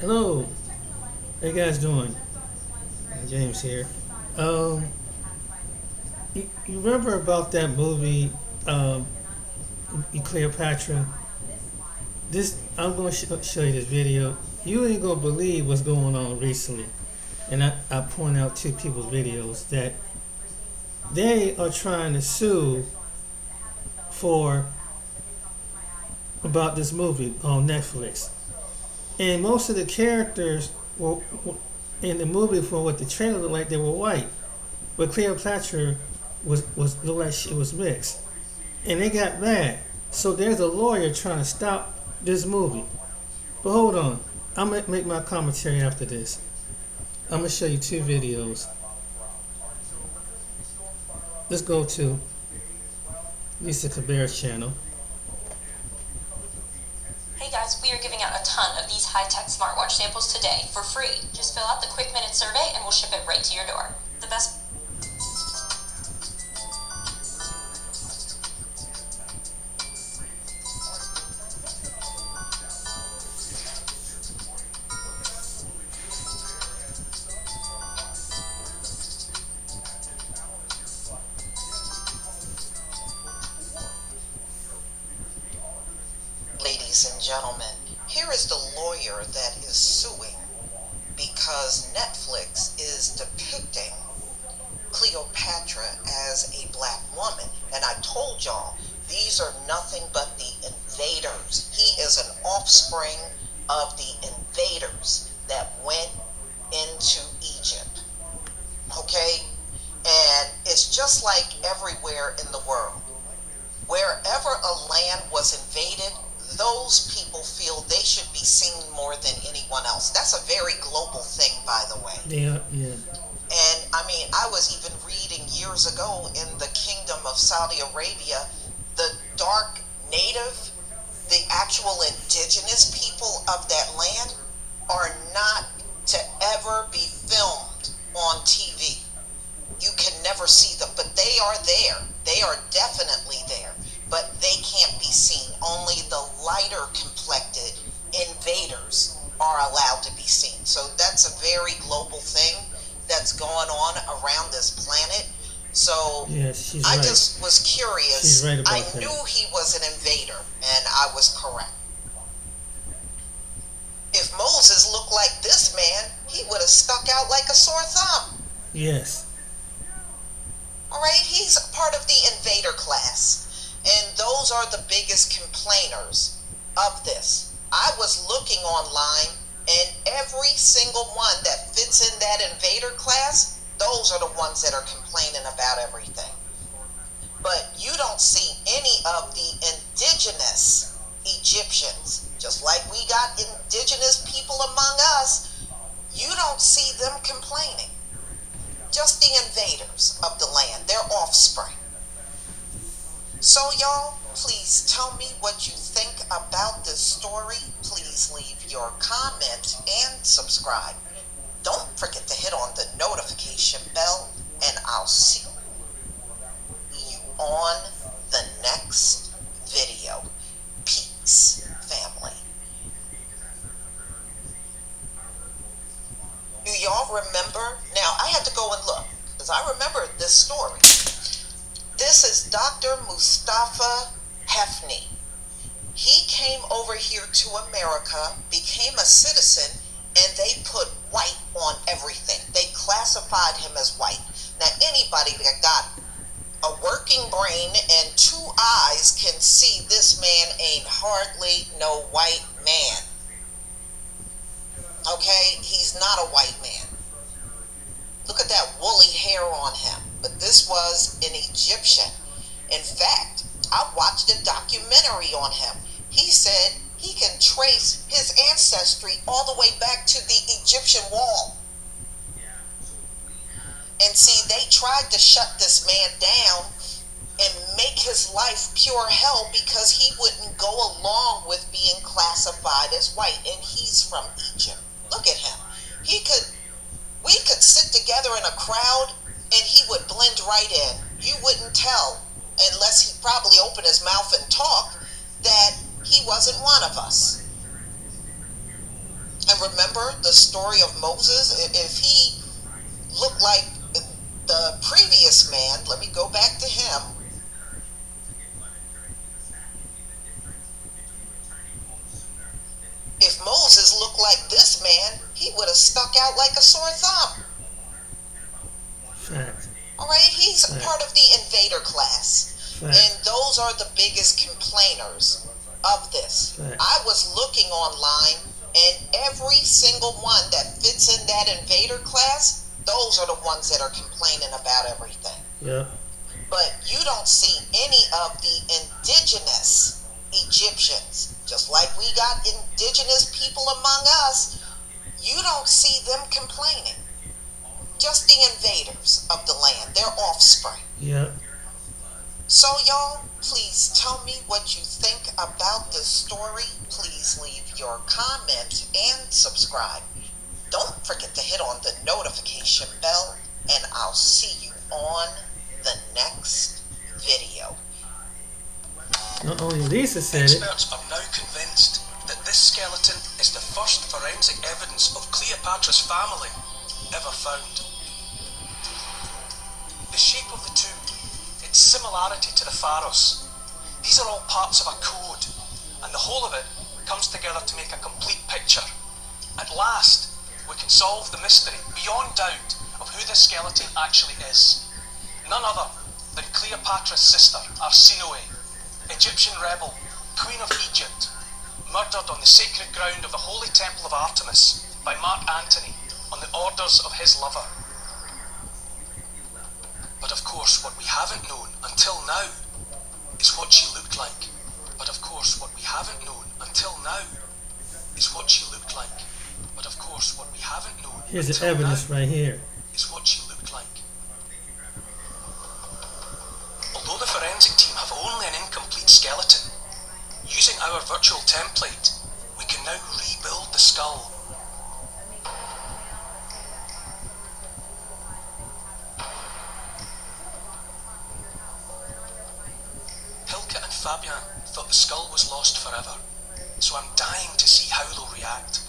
Hello, how you guys doing? James here. Um, you remember about that movie, um, Cleopatra? This I'm going to show you this video. You ain't gonna believe what's going on recently, and I point out two people's videos that they are trying to sue for about this movie on Netflix, and most of the characters were in the movie from what the trailer looked like they were white. But Cleopatra was looked like she was mixed, and they got mad. So there's a lawyer trying to stop this movie. But hold on, I'm gonna make my commentary after this. I'm gonna show you two videos. Let's go to Lisa Caber's channel. Hey guys, we are giving out a ton of these high-tech smartwatch samples today for free. Just fill out the quick minute survey and we'll ship it right to your door. The best. Ladies and gentlemen, here is the lawyer that is suing because Netflix is depicting Cleopatra as a black woman. And I told y'all, these are nothing but the invaders. He is an offspring of the invaders that went into Egypt. Okay? And it's just like everywhere in the world. Wherever a land was invaded, those people feel they should be seen more than anyone else. That's a very global thing, by the way. Yeah. And I mean, I was even reading years ago in the Kingdom of Saudi Arabia, the dark native, the actual indigenous people of that land are not to ever be filmed on TV. You can never see them, but they are there. They are definitely there, but they can't be seen. Only the lighter complected invaders are allowed to be seen. So that's a very global thing that's going on around this planet. So yes, she's I right. just was curious. She's right about I that. knew he was an invader, and I was correct. If Moses looked like this man, he would have stuck out like a sore thumb. Yes. All right, he's part of the invader class, and those are the biggest complainers of this. I was looking online, and every single one that fits in that invader class, those are the ones that are complaining about everything. But you don't see any of the indigenous Egyptians, just like we got indigenous people among us. You don't see them complaining. Just the invaders of the land, their offspring. So y'all, please tell me what you think about this story. Please leave your comment and subscribe. Don't forget to hit on the notification bell, and I'll see you on the next video. Peace, family. Do y'all remember? Now, I had to go and look, because I remember this story. This is Dr. Mustafa Hefni. He came over here to America, became a citizen, and they put white on everything. They classified him as white. Now, anybody that got a working brain and two eyes can see this man ain't hardly no white man. Okay, he's not a white man. Look at that woolly hair on him. But this was an Egyptian. In fact, I watched a documentary on him. He said he can trace his ancestry all the way back to the Egyptian wall. And see, they tried to shut this man down and make his life pure hell because he wouldn't go along with being classified as white. And he's from Egypt. Look at him. We could sit together in a crowd and he would blend right in. You wouldn't tell, unless he probably opened his mouth and talked, that he wasn't one of us. And remember the story of Moses? If he looked like the previous man, let me go back to him. If Moses looked like this man, he would have stuck out like a sore thumb. Fact. All right, he's Fact. part of the invader class. Fact. And those are the biggest complainers of this. Fact. I was looking online, and every single one that fits in that invader class, those are the ones that are complaining about everything. Yep. But you don't see any of the indigenous Egyptians. Just like we got indigenous people among us, you don't see them complaining. Just the invaders of the land, their offspring. Yep. So y'all, please tell me what you think about this story. Please leave your comments and subscribe. Don't forget to hit on the notification bell, and I'll see you on the next video. Not only Lisa said it. Experts are now convinced that this skeleton is the first forensic evidence of Cleopatra's family ever found. The shape of the tomb, its similarity to the pharaohs, these are all parts of a code, and the whole of it comes together to make a complete picture. At last, we can solve the mystery beyond doubt of who this skeleton actually is. None other than Cleopatra's sister, Arsinoe, Egyptian rebel, Queen of Egypt, murdered on the sacred ground of the Holy Temple of Artemis by Mark Antony on the orders of his lover. But of course, what we haven't known until now is what she looked like. But of course, what we haven't known until now is what she looked like. But of course, what we haven't known Here's the until evidence now right here. is what she looked like. Although the forensic team have only an incomplete skeleton, using our virtual template, we can now rebuild the skull. Hilke and Fabian thought the skull was lost forever, so I'm dying to see how they'll react.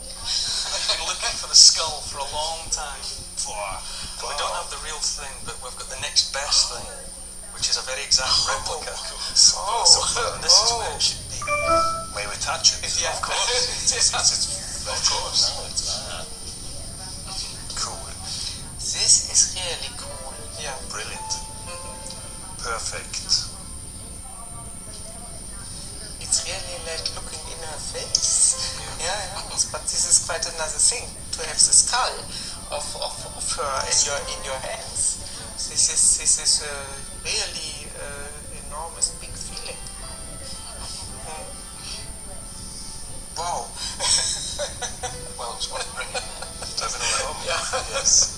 I've been looking for the skull for a long time. And we don't have the real thing, but we've got the next best thing, which is a very exact replica. And this is where it should be. May we touch it? Yeah, of course. Of course. Cool. This is really cool. Yeah. Brilliant. Perfect. It's really like looking in her face. Yeah, but this is quite another thing to have the skull of her in your hands. This is a really enormous big feeling. Wow. Well, it's worth bringing To have it home. Yeah. Yes.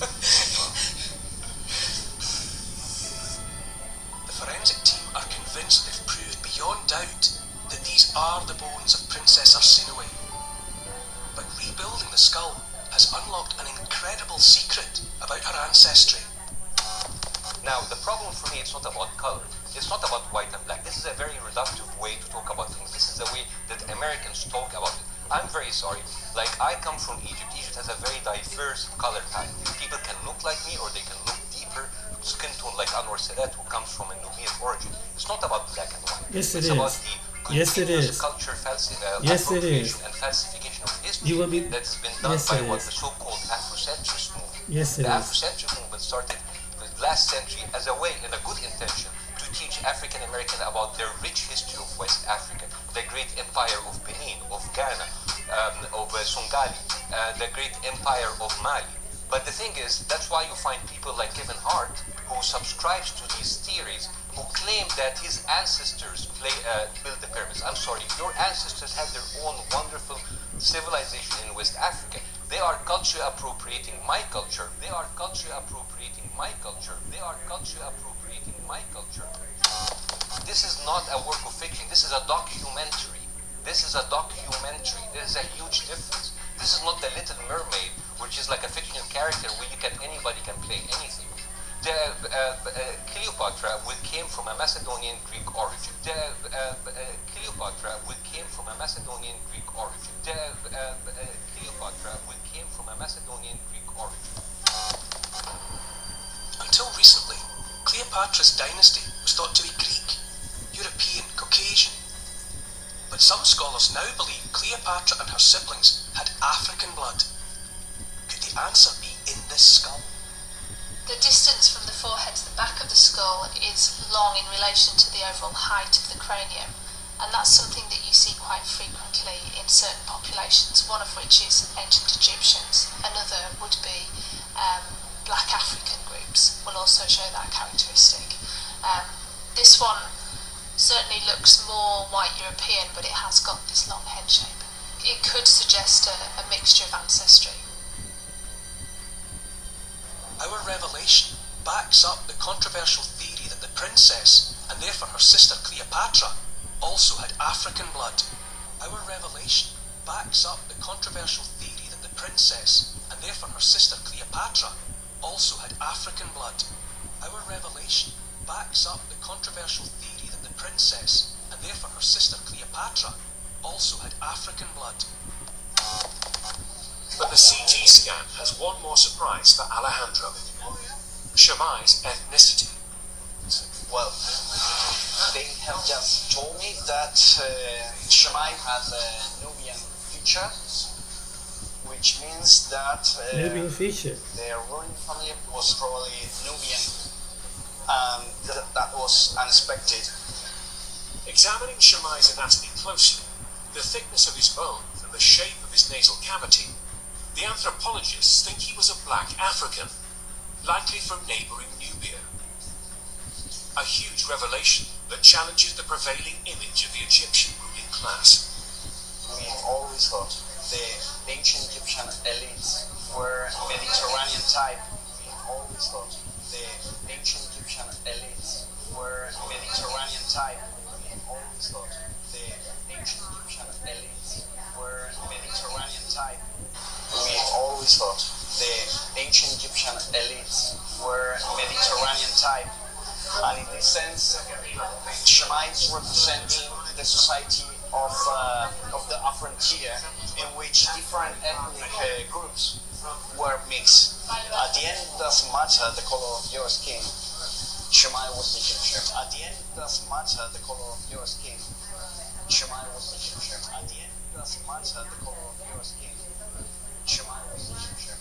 The forensic team are convinced they've proved beyond doubt that these are the bones of Princess Arsinoe. But rebuilding the skull has unlocked an incredible secret about her ancestry. Now, the problem for me, it's not about color. It's not about white and black. This is a very reductive way to talk about things. This is the way that Americans talk about it. I'm very sorry. Like, I come from Egypt. Egypt has a very diverse color palette. People can look like me, or they can look deeper skin tone, like Anwar Sadat, who comes from a Nubian origin. It's not about black and white. Yes, it it's is. about the Yes, it continuous is. culture Yes, it is. appropriation and falsification of history You will be- that's been done Yes, by it what is. the so-called Afrocentrist movement. Yes, it The is. Afrocentric movement started last century as a way, in a good intention, to teach African Americans about their rich history of West Africa, the great empire of Benin, of Ghana, of Songhali, the great empire of Mali. But the thing is, that's why you find people like Kevin Hart, who subscribes to these theories, who claim that his ancestors built the pyramids. I'm sorry, your ancestors had their own wonderful civilization in West Africa. They are culture appropriating my culture. They are culture appropriating my culture. They are culture appropriating my culture. This is not a work of fiction. This is a documentary. This is a documentary. There is a huge difference. This is not The Little Mermaid, which is like a fictional character where anybody can play anything. Cleopatra came from a Macedonian Greek origin. Cleopatra came from a Macedonian Greek origin. Cleopatra's dynasty was thought to be Greek, European, Caucasian. But some scholars now believe Cleopatra and her siblings had African blood. Could the answer be in this skull? The distance from the forehead to the back of the skull is long in relation to the overall height of the cranium, and that's something that you see quite frequently in certain populations, one of which is ancient Egyptians. Another would be black African groups, will also show that characteristic. This one certainly looks more white European, but it has got this long head shape. It could suggest a mixture of ancestry. Our revelation backs up the controversial theory that the princess, and therefore her sister Cleopatra, also had African blood. Our revelation backs up the controversial theory that the princess, and therefore her sister Cleopatra, also had African blood. Our revelation backs up the controversial theory that the princess, and therefore her sister Cleopatra, also had African blood. But the CT scan has one more surprise for Alejandro. Shemai's ethnicity. Well, they have just told me that Shemai has a Nubian feature, which means that Nubian feature. their ruling family was probably Nubian, and that was unexpected. Examining Shemai's anatomy closely, the thickness of his bones and the shape of his nasal cavity, the anthropologists think he was a black African, likely from neighboring Nubia. A huge revelation that challenges the prevailing image of the Egyptian ruling class. We always thought the ancient Egyptian elites were Mediterranean type. We always thought the ancient Egyptian elites were Mediterranean type. We always thought the ancient Egyptian elites were Mediterranean type. We always thought the ancient Egyptian elites were Mediterranean type. And in this sense, Shemites represent the society of the frontier in which different ethnic groups were mixed. At the end, it doesn't matter the color of your skin. Shemai was Egyptian. At the end, it doesn't matter the color of your skin. Shemai was Egyptian. At the end, it doesn't matter the color of your skin. Shemai was Egyptian.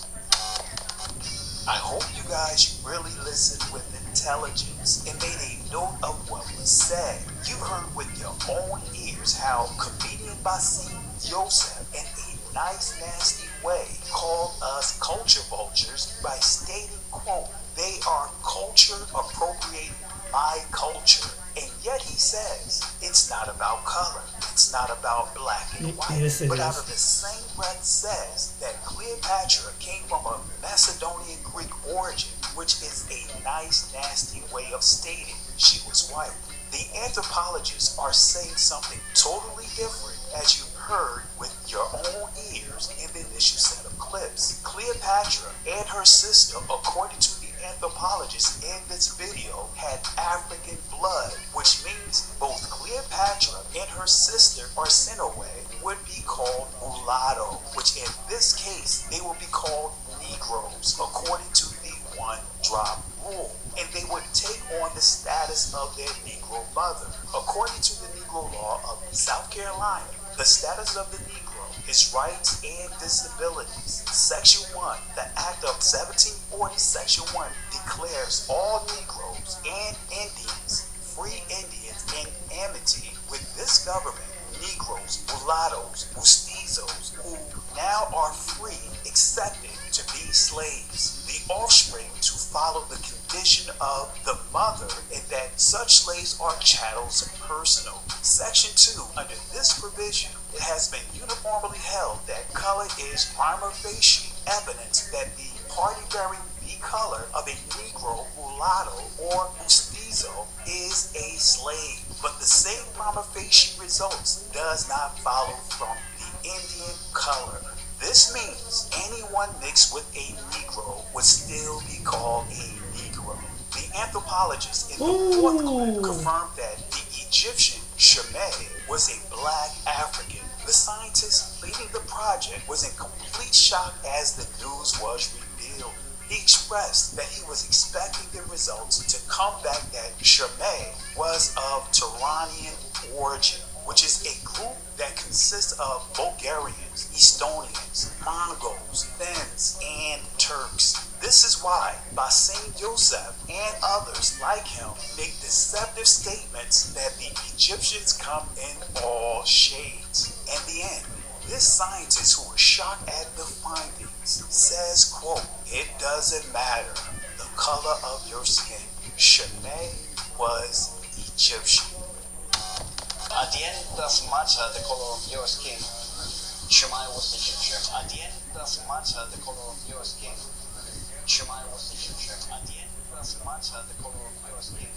I hope you guys really listened with intelligence and made a note of what was said. You heard with your own ears how comedian Basim Yosef, in a nice nasty way, called us culture vultures by stating, quote, they are culture appropriating my culture. And yet he says it's not about color, it's not about black and white. Yes, it but is. out of the same breath says that Cleopatra came from a Macedonian Greek origin, which is a nice, nasty way of stating she was white. The anthropologists are saying something totally different, as you heard with your own ears in the initial set of clips. Cleopatra and her sister, according to the anthropologists in this video, had African blood, which means both Cleopatra and her sister Arsinoe would be called mulatto, which in this case they would be called Negroes, according to the one-drop rule. And they would take on the status of their Negro mother. According to the Negro law of South Carolina, the status of the Negro is rights and disabilities. Section 1, the Act of 1740, Section 1, declares all Negroes and Indians, free Indians, in amity with this government. Negroes, mulattoes, mestizos, who now are free, accepted to be slaves, the offspring to follow the condition of the mother, and that such slaves are chattels personal. Section 2, under this provision, it has been uniformly held that color is prima facie evidence that the party bearing the color of a Negro, mulatto, or mestizo is a slave. But the same prima facie results does not follow from the Indian color. This means anyone mixed with a Negro would still be called a Negro. The anthropologist in the fourth clip confirmed that the Egyptian Shemai was a black African. The scientist leading the project was in complete shock as the news was revealed. He expressed that he was expecting the results to come back that Shemay was of Turanian origin, which is a group that consists of Bulgarians, Estonians, Mongols, Finns, and Turks. This is why Basim Yosef and others like him make deceptive statements that the Egyptians come in all shades. In the end, this scientist who was shocked at the findings says, quote, "It doesn't matter the color of your skin. Shemay was Egyptian." At the end, it doesn't matter the color of your skin. Shemai was Egyptian. At the end, it doesn't matter the color of your skin. Shemai was Egyptian. At the end, it doesn't matter the color of your skin.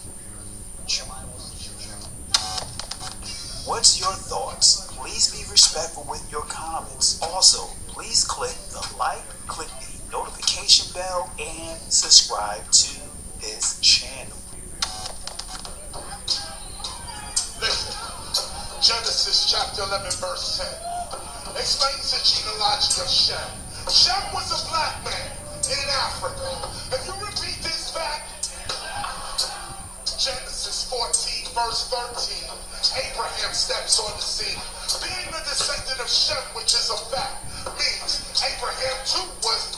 Shemai was Egyptian. What's your thoughts? Please be respectful with your comments. Also, please click the like, click the notification bell, and subscribe to this channel. Listen, Genesis chapter 11 verse 10 explains the genealogy of Shem. Shem was a black man in Africa. If you repeat this fact, Genesis 14 verse 13, Abraham steps on the scene. Being the descendant of Shem, which is a fact, means Abraham too was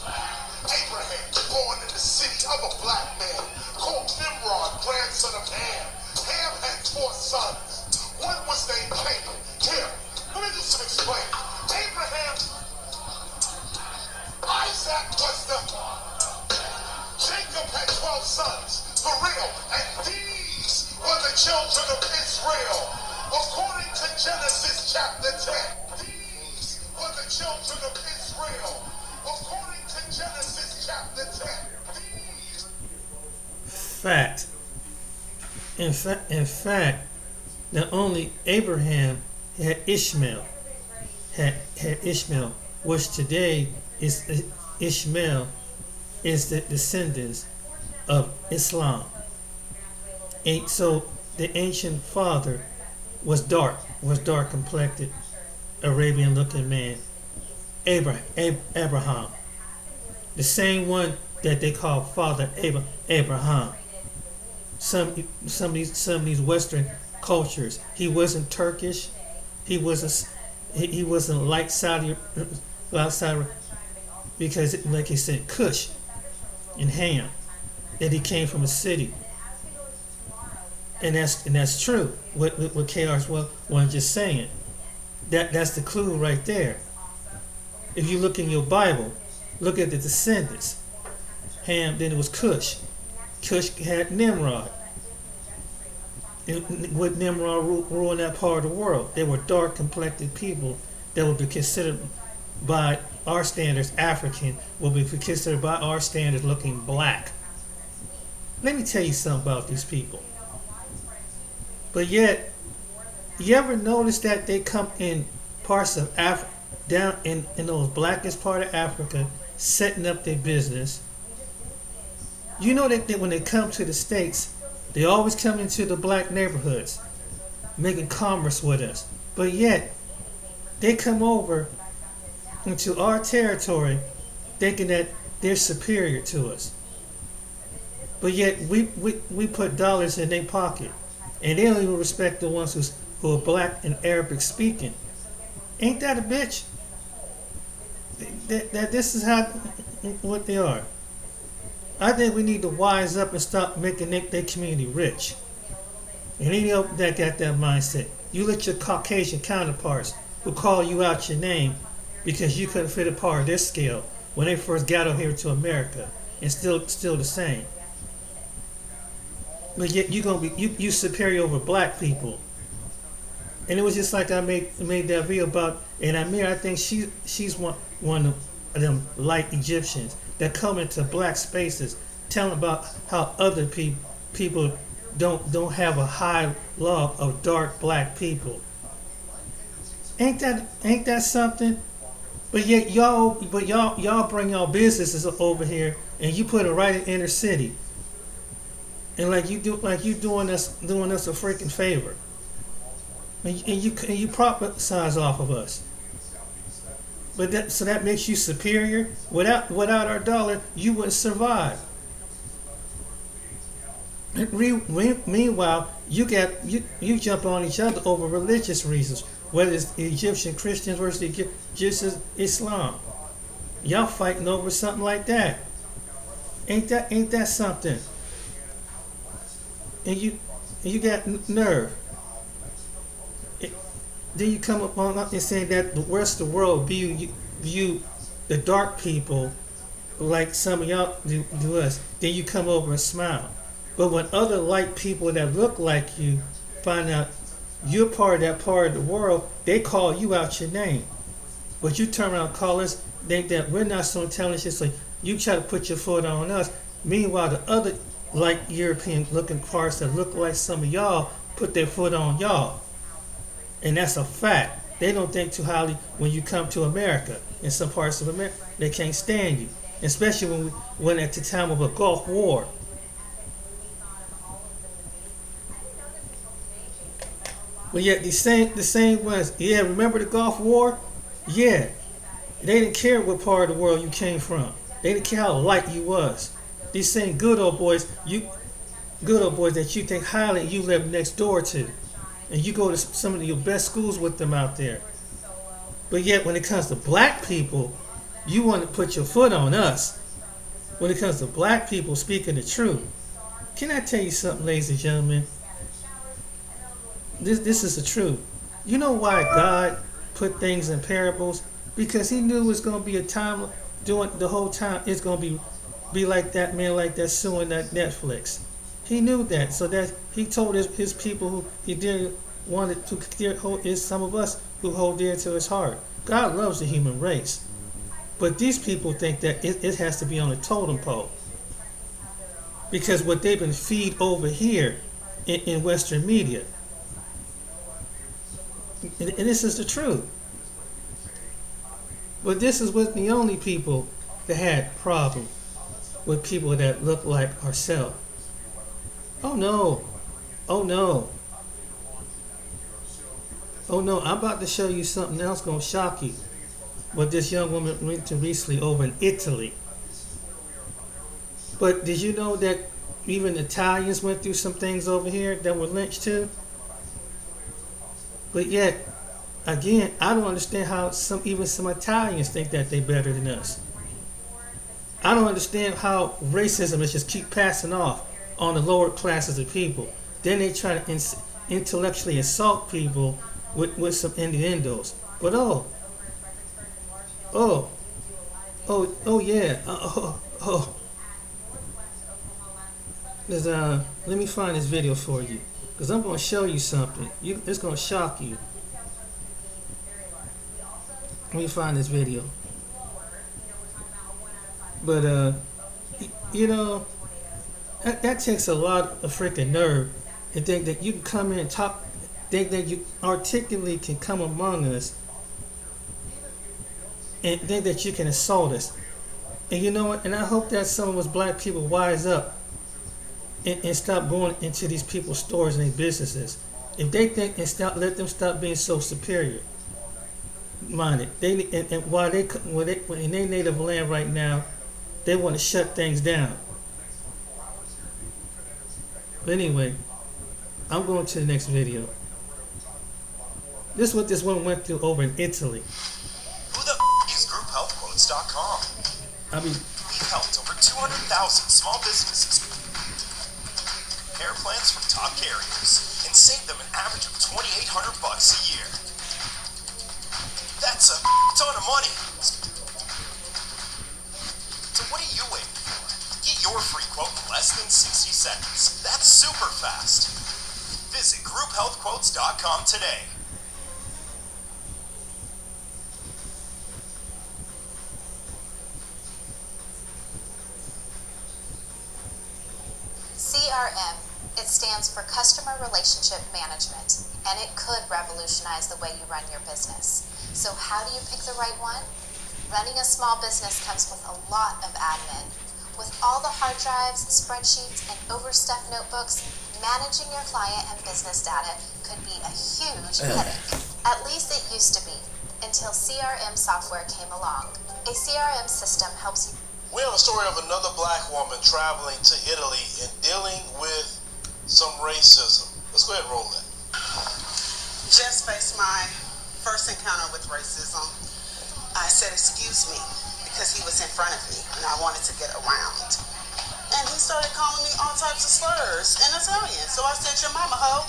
Abraham, born in the city of a black man called Nimrod, grandson of Ham. Ham had 4 sons. One was named Canaan. Here, let me do some explaining. Abraham, Isaac was the, Jacob had 12 sons, for real, and these were the children of Israel. According to Genesis chapter 10, these were the children of Israel. According to Genesis chapter 10, these. Fact. In fact, not only Abraham had Ishmael, which today is Ishmael is the descendants of Islam. So the ancient father was dark complected, Arabian looking man, Abraham, the same one that they call Father Abraham. Some of these Western cultures, he wasn't Turkish, he wasn't like Saudi, because like he said, Cush and Ham, that he came from a city, and that's true. What KR's one just saying, that's the clue right there. If you look in your Bible, look at the descendants. Ham, then it was Cush. Cush had Nimrod. With Nimrod ruling that part of the world, they were dark complected people that would be considered by our standards African, would be considered by our standards looking black. Let me tell you something about these people. But yet, you ever notice that they come in parts of Africa, down in those blackest part of Africa, setting up their business? You know that when they come to the States, they always come into the black neighborhoods, making commerce with us. But yet, they come over into our territory thinking that they're superior to us. But yet, we put dollars in their pocket. And they don't even respect the ones who are black and Arabic speaking. Ain't that a bitch? That this is what they are. I think we need to wise up and stop making their community rich. And any of that got that mindset. You let your Caucasian counterparts who call you out your name because you couldn't fit a part of their scale when they first got over here to America, and still the same. But yet you superior over black people. And it was just like I made that video about, and Amir, I think she's one of them light Egyptians that come into black spaces telling about how other people don't have a high love of dark black people. Ain't that something? But yet y'all bring y'all businesses over here and you put it right in inner city. And you doing us a freaking favor. And you prophesize off of us. But so that makes you superior. Without our dollar, you wouldn't survive. Meanwhile, you jump on each other over religious reasons, whether it's Egyptian Christians versus Egyptian Islam. Y'all fighting over something like that. Ain't that something? And you got nerve. Then you come up and saying that the rest of the world view the dark people like some of y'all do us. Then you come over and smile. But when other light people that look like you find out you're part of that part of the world, they call you out your name. But you turn around and call us, think that we're not so intelligent, so you try to put your foot on us. Meanwhile, the other light European looking parts that look like some of y'all put their foot on y'all. And that's a fact. They don't think too highly when you come to America. In some parts of America, they can't stand you. Especially when we went at the time of a Gulf War. But yet the same ones, yeah, remember the Gulf War? Yeah. They didn't care what part of the world you came from. They didn't care how light you was. These same good old boys that you think highly and you live next door to. And you go to some of your best schools with them out there. But yet when it comes to black people, you want to put your foot on us. When it comes to black people speaking the truth. Can I tell you something, ladies and gentlemen? This is the truth. You know why God put things in parables? Because he knew it was going to be a time doing the whole time. It's going to be like that man like that suing that Netflix. He knew that, so that he told his people who he didn't want to hold is some of us who hold dear to his heart. God loves the human race, but these people think that it has to be on a totem pole because what they've been feed over here in Western media. And this is the truth. But this is with the only people that had problem with people that look like ourselves. Oh no. Oh no. Oh no, I'm about to show you something else gonna shock you. What this young woman went to recently over in Italy. But did you know that even Italians went through some things over here that were lynched too? But yet, again, I don't understand how some Italians think that they're better than us. I don't understand how racism is just keep passing off on the lower classes of people. Then they try to intellectually assault people with some innuendos. But yeah. Let me find this video for you. Because I'm going to show you something. It's going to shock you. Let me find this video. But, that takes a lot of freaking nerve to think that you can come in and talk, think that you articulately can come among us and think that you can assault us. And you know what? And I hope that some of us black people wise up and stop going into these people's stores and their businesses. If they think and let them stop being so superior minded. While they in their native land right now, they want to shut things down. But anyway, I'm going to the next video. This is what this woman went through over in Italy. Who the is GroupHealthQuotes.com? We've helped over 200,000 small businesses care plans from top carriers and save them an average of $2,800 a year. That's a ton of money. So what are you waiting for? Get your free quote in less than 60 seconds. That's super fast. Visit GroupHealthQuotes.com today. CRM. It stands for Customer Relationship Management, and it could revolutionize the way you run your business. So how do you pick the right one? Running a small business comes with a lot of admin. With all the hard drives, spreadsheets, and overstuffed notebooks, managing your client and business data could be a huge headache. At least it used to be. until CRM software came along. A CRM system helps you. We have a story of another black woman traveling to Italy and dealing with some racism. Let's go ahead and roll that. Just faced my first encounter with racism. I said, excuse me, because he was in front of me and I wanted to get around. And he started calling me all types of slurs in Italian. So I said, your mama, ho.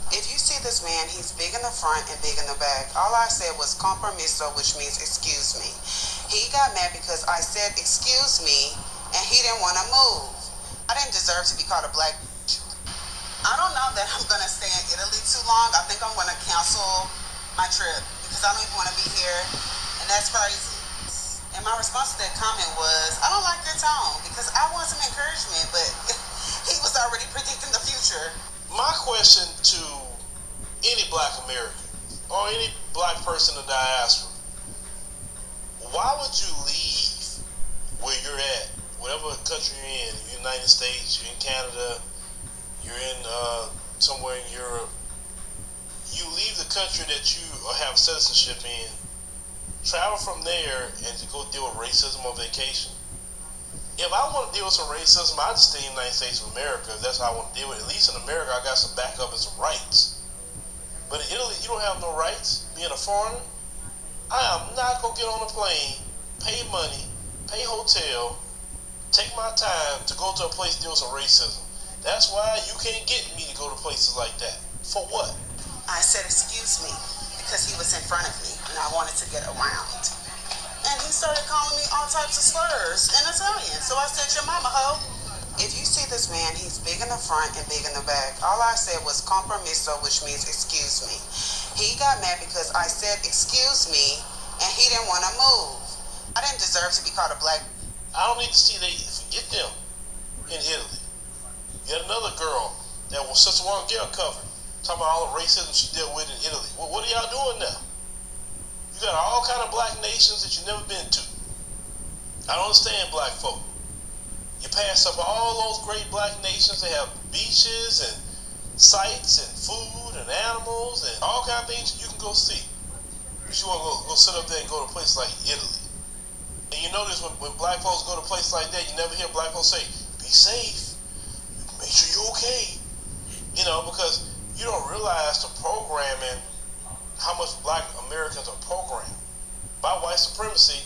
If you see this man, he's big in the front and big in the back. All I said was compromiso, which means excuse me. He got mad because I said excuse me and he didn't want to move. I didn't deserve to be called a black. I don't know that I'm going to stay in Italy too long. I think I'm going to cancel my trip because I don't even want to be here. And that's crazy. And my response to that comment was, I don't like your tone because I want some encouragement, but he was already predicting the future. My question to any black American or any black person in the diaspora, why would you leave where you're at, whatever country you're in, the United States, you're in Canada, you're in somewhere in Europe, you leave the country that you have citizenship in, travel from there and to go deal with racism on vacation? If I want to deal with some racism, I just stay in the United States of America. If that's how I want to deal with it. At least in America, I got some backup and some rights. But in Italy, you don't have no rights. Being a foreigner, I am not going to get on a plane, pay money, pay hotel, take my time to go to a place to deal with some racism. That's why you can't get me to go to places like that. For what? I said, excuse me, because he was in front of me and I wanted to get around. And he started calling me all types of slurs in Italian. So I said, your mama, ho. If you see this man, he's big in the front and big in the back. All I said was compromiso, which means excuse me. He got mad because I said excuse me and he didn't want to move. I didn't deserve to be called a black. I don't need to see they forget them in Italy. You had another girl that was such a one girl cover, talking about all the racism she dealt with in Italy. Well, what are y'all doing now? You got all kind of black nations that you've never been to. I don't understand black folk. You pass up all those great black nations. They have beaches and sites and food and animals and all kind of things you can go see. But you want to go sit up there and go to a place like Italy. And you notice when black folks go to a place like that, you never hear black folks say, be safe, make sure you're okay. You know, because you don't realize the programming, how much black Americans are programmed by white supremacy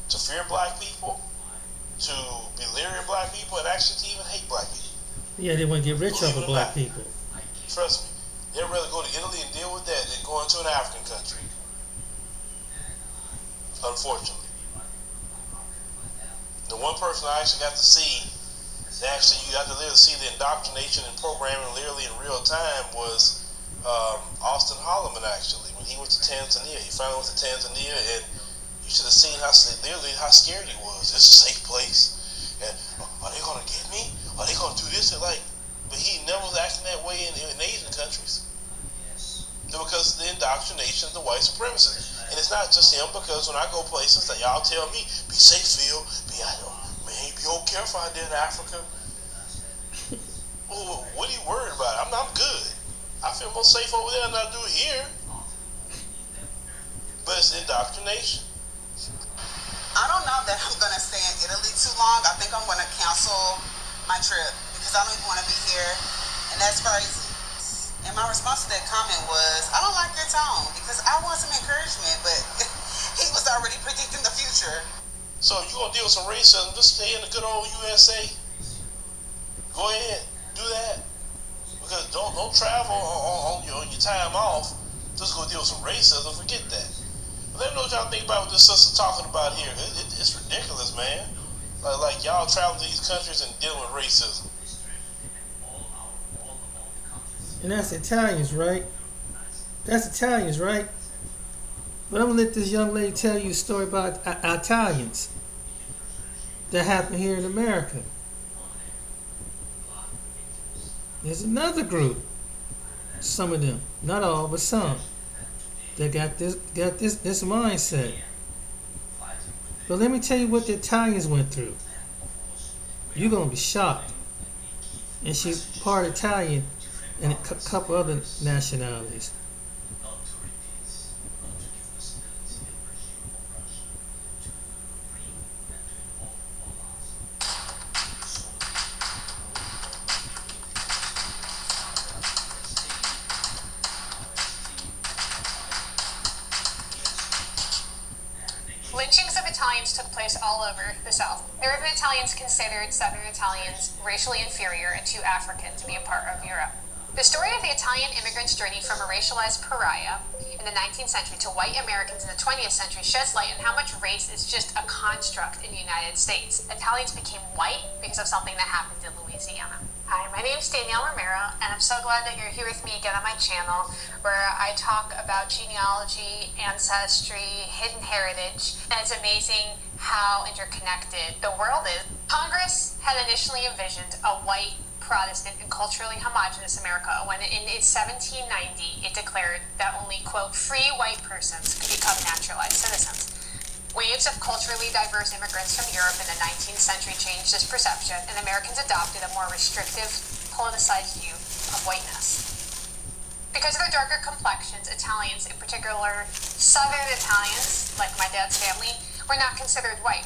to fear black people, to be leery of black people, and actually to even hate black people. Yeah, they want to get rich off of black people. Trust me, they'd rather go to Italy and deal with that than go into an African country. Unfortunately. The one person I actually got to see, actually you got to literally see the indoctrination and programming literally in real time, was Austin Holloman, actually. When he went to Tanzania, he finally went to Tanzania, and you should have seen how scared he was. It's a safe place. And are they gonna get me? Are they gonna do this? And but he never was acting that way in Asian countries. Because of the indoctrination of the white supremacy. And it's not just him, because when I go places that y'all tell me, be safe, Phil, man, be all careful out there in Africa. Oh, what are you worried about? I'm good. I feel more safe over there than I do here. But it's indoctrination. I don't know that I'm going to stay in Italy too long. I think I'm going to cancel my trip because I don't even want to be here. And that's crazy. And my response to that comment was, I don't like your tone because I want some encouragement, but he was already predicting the future. So if you're going to deal with some racism, just stay in the good old U.SA. Go ahead, do that. Because don't travel on your time off. Just go deal with some racism, forget that. But let me know what y'all think about what this sister's talking about here. It's ridiculous, man. Like y'all traveling to these countries and dealing with racism. And that's Italians, right? That's Italians, right? But I'm going to let this young lady tell you a story about Italians that happened here in America. There's another group, some of them, not all, but some, that got this mindset. But let me tell you what the Italians went through. You're going to be shocked. And she's part Italian and a couple other nationalities. place all over the South. Northern Italians considered Southern Italians racially inferior and too African to be a part of Europe. The story of the Italian immigrants' journey from a racialized pariah in the 19th century to white Americans in the 20th century sheds light on how much race is just a construct in the United States. Italians became white because of something that happened in Louisiana. Hi, my name is Danielle Romero, and I'm so glad that you're here with me again on my channel, where I talk about genealogy, ancestry, hidden heritage, and it's amazing how interconnected the world is. Congress had initially envisioned a white, Protestant, and culturally homogenous America when in 1790 it declared that only, quote, free white persons could become naturalized citizens. Waves of culturally diverse immigrants from Europe in the 19th century changed this perception, and Americans adopted a more restrictive, politicized view of whiteness. Because of their darker complexions, Italians, in particular Southern Italians, like my dad's family, were not considered white.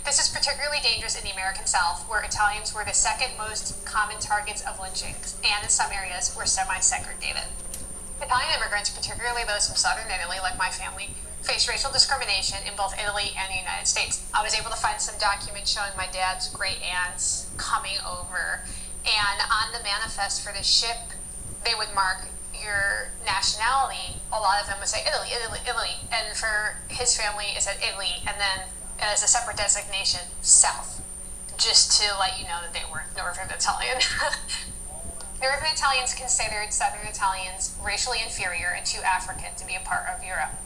This is particularly dangerous in the American South, where Italians were the second most common targets of lynchings, and in some areas were semi-segregated. Italian immigrants, particularly those from southern Italy, like my family, faced racial discrimination in both Italy and the United States. I was able to find some documents showing my dad's great aunts coming over, and on the manifest for the ship, they would mark your nationality. A lot of them would say Italy, Italy, Italy, and for his family it said Italy, and then as a separate designation, South, just to let you know that they weren't Northern Italian. Northern Italians considered Southern Italians racially inferior and too African to be a part of Europe.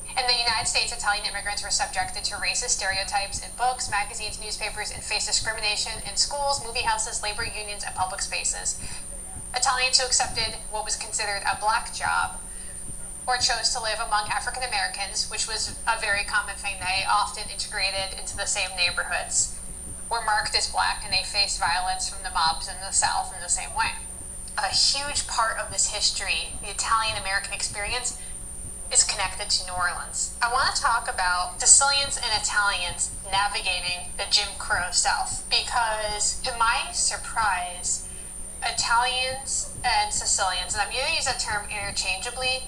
In the United States, Italian immigrants were subjected to racist stereotypes in books, magazines, newspapers, and faced discrimination in schools, movie houses, labor unions, and public spaces. Italians who accepted what was considered a black job or chose to live among African Americans, which was a very common thing. They often integrated into the same neighborhoods, were marked as black, and they faced violence from the mobs in the South in the same way. A huge part of this history, the Italian-American experience, is connected to New Orleans. I want to talk about Sicilians and Italians navigating the Jim Crow South, because to my surprise, Italians and Sicilians, and I'm going to use that term interchangeably,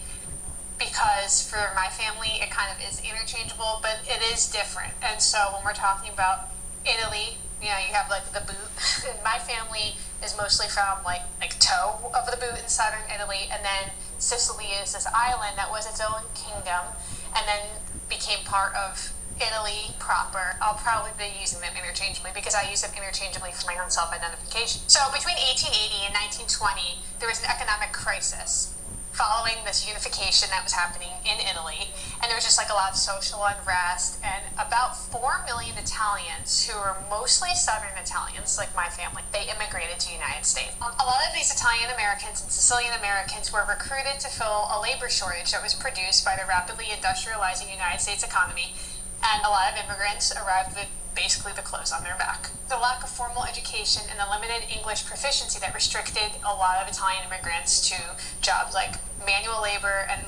because for my family it kind of is interchangeable, but it is different. And so when we're talking about Italy, you know, you have like the boot. My family is mostly from like toe of the boot in southern Italy, and then Sicily is this island that was its own kingdom and then became part of Italy proper. I'll probably be using them interchangeably because I use them interchangeably for my own self-identification. So between 1880 and 1920, there was an economic crisis following this unification that was happening in Italy, and there was just like a lot of social unrest, and about 4 million Italians, who were mostly Southern Italians, like my family, they immigrated to the United States. A lot of these Italian Americans and Sicilian Americans were recruited to fill a labor shortage that was produced by the rapidly industrializing United States economy, and a lot of immigrants arrived with basically the clothes on their back. The lack of formal education and the limited English proficiency that restricted a lot of Italian immigrants to jobs like manual labor and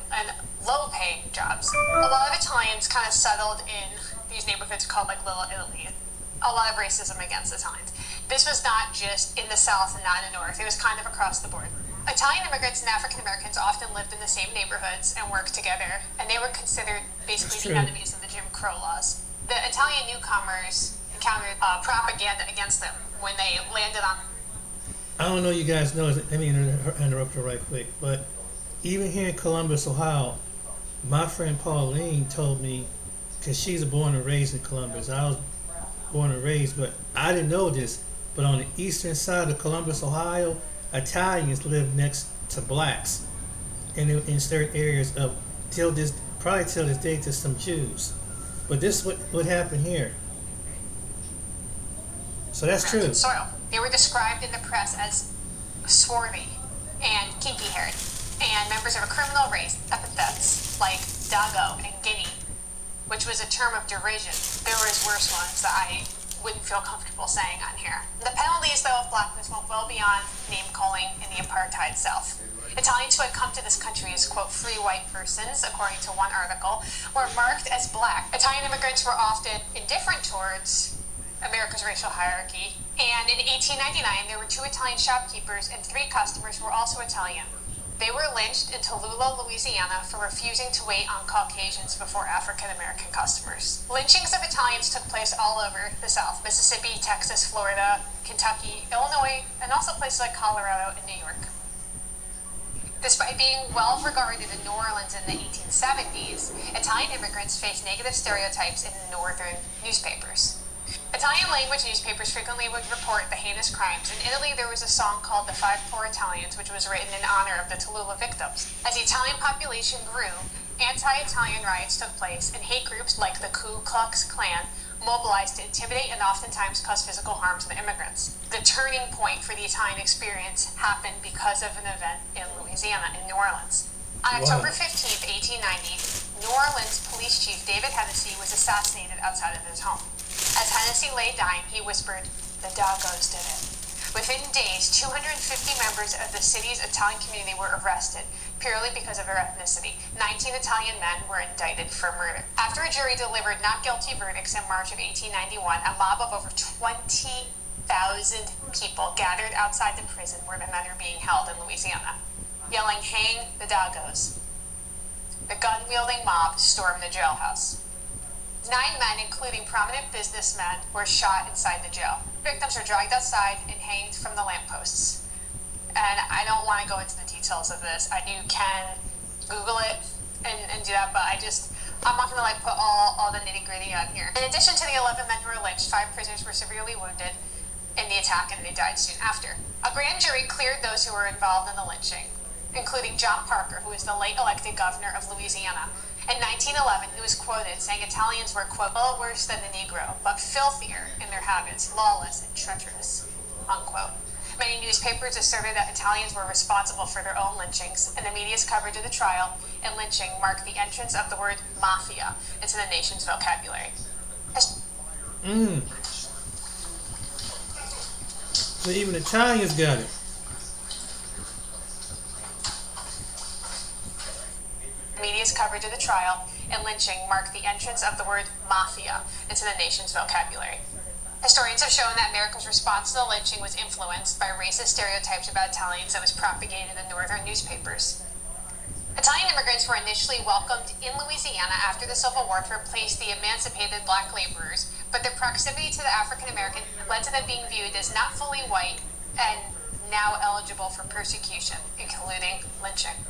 low-paying jobs. A lot of Italians kind of settled in these neighborhoods called like Little Italy. A lot of racism against Italians. This was not just in the South and not in the North. It was kind of across the board. Italian immigrants and African Americans often lived in the same neighborhoods and worked together, and they were considered basically the enemies of the Jim Crow laws. The Italian newcomers encountered propaganda against them when they landed on. I don't know you guys know, let me interrupt you right quick, but even here in Columbus, Ohio, my friend Pauline told me, because she's born and raised in Columbus, I was born and raised, but I didn't know this, but on the eastern side of Columbus, Ohio, Italians live next to blacks in certain areas of probably till this day to some Jews. But this is what happened here. So that's true. Soil. They were described in the press as swarthy and kinky-haired, and members of a criminal race, epithets like Dago and Guinea, which was a term of derision. There was worse ones that I wouldn't feel comfortable saying on here. The penalties, though, of blackness went well beyond name-calling in the apartheid South. Italians who had come to this country as, quote, free white persons, according to one article, were marked as black. Italian immigrants were often indifferent towards America's racial hierarchy, and in 1899 there were 2 Italian shopkeepers and 3 customers who were also Italian. They were lynched in Tallulah, Louisiana for refusing to wait on Caucasians before African American customers. Lynchings of Italians took place all over the South: Mississippi, Texas, Florida, Kentucky, Illinois, and also places like Colorado and New York. Despite being well regarded in New Orleans in the 1870s, Italian immigrants faced negative stereotypes in northern newspapers. Italian language newspapers frequently would report the heinous crimes. In Italy, there was a song called The Five Poor Italians, which was written in honor of the Tallulah victims. As the Italian population grew, anti-Italian riots took place, and hate groups like the Ku Klux Klan mobilized to intimidate and oftentimes cause physical harm to the immigrants. The turning point for the Italian experience happened because of an event in Louisiana, in New Orleans. On October 15, 1890, New Orleans Police Chief David Hennessy was assassinated outside of his home. As Hennessy lay dying, he whispered, "The Dagos did it." Within days, 250 members of the city's Italian community were arrested, purely because of their ethnicity. 19 Italian men were indicted for murder. After a jury delivered not guilty verdicts in March of 1891, a mob of over 20,000 people gathered outside the prison where the men were being held in Louisiana, yelling, "Hang the Dagos." The gun-wielding mob stormed the jailhouse. 9 men, including prominent businessmen, were shot inside the jail. Victims were dragged outside and hanged from the lampposts. And I don't want to go into the details of this. You can Google it and do that, but I'm not going to put all the nitty-gritty on here. In addition to the 11 men who were lynched, 5 prisoners were severely wounded in the attack, and they died soon after. A grand jury cleared those who were involved in the lynching, including John Parker, who was the late elected governor of Louisiana. In 1911, he was quoted saying Italians were, quote, "little worse than the Negro, but filthier in their habits, lawless and treacherous," unquote. Many newspapers asserted that Italians were responsible for their own lynchings, and the media's coverage of the trial and lynching marked the entrance of the word mafia into the nation's vocabulary. So even Italians got it. Media's coverage of the trial and lynching marked the entrance of the word mafia into the nation's vocabulary. Historians have shown that America's response to the lynching was influenced by racist stereotypes about Italians that was propagated in northern newspapers. Italian immigrants were initially welcomed in Louisiana after the Civil War to replace the emancipated black laborers, but their proximity to the African American led to them being viewed as not fully white and now eligible for persecution, including lynching.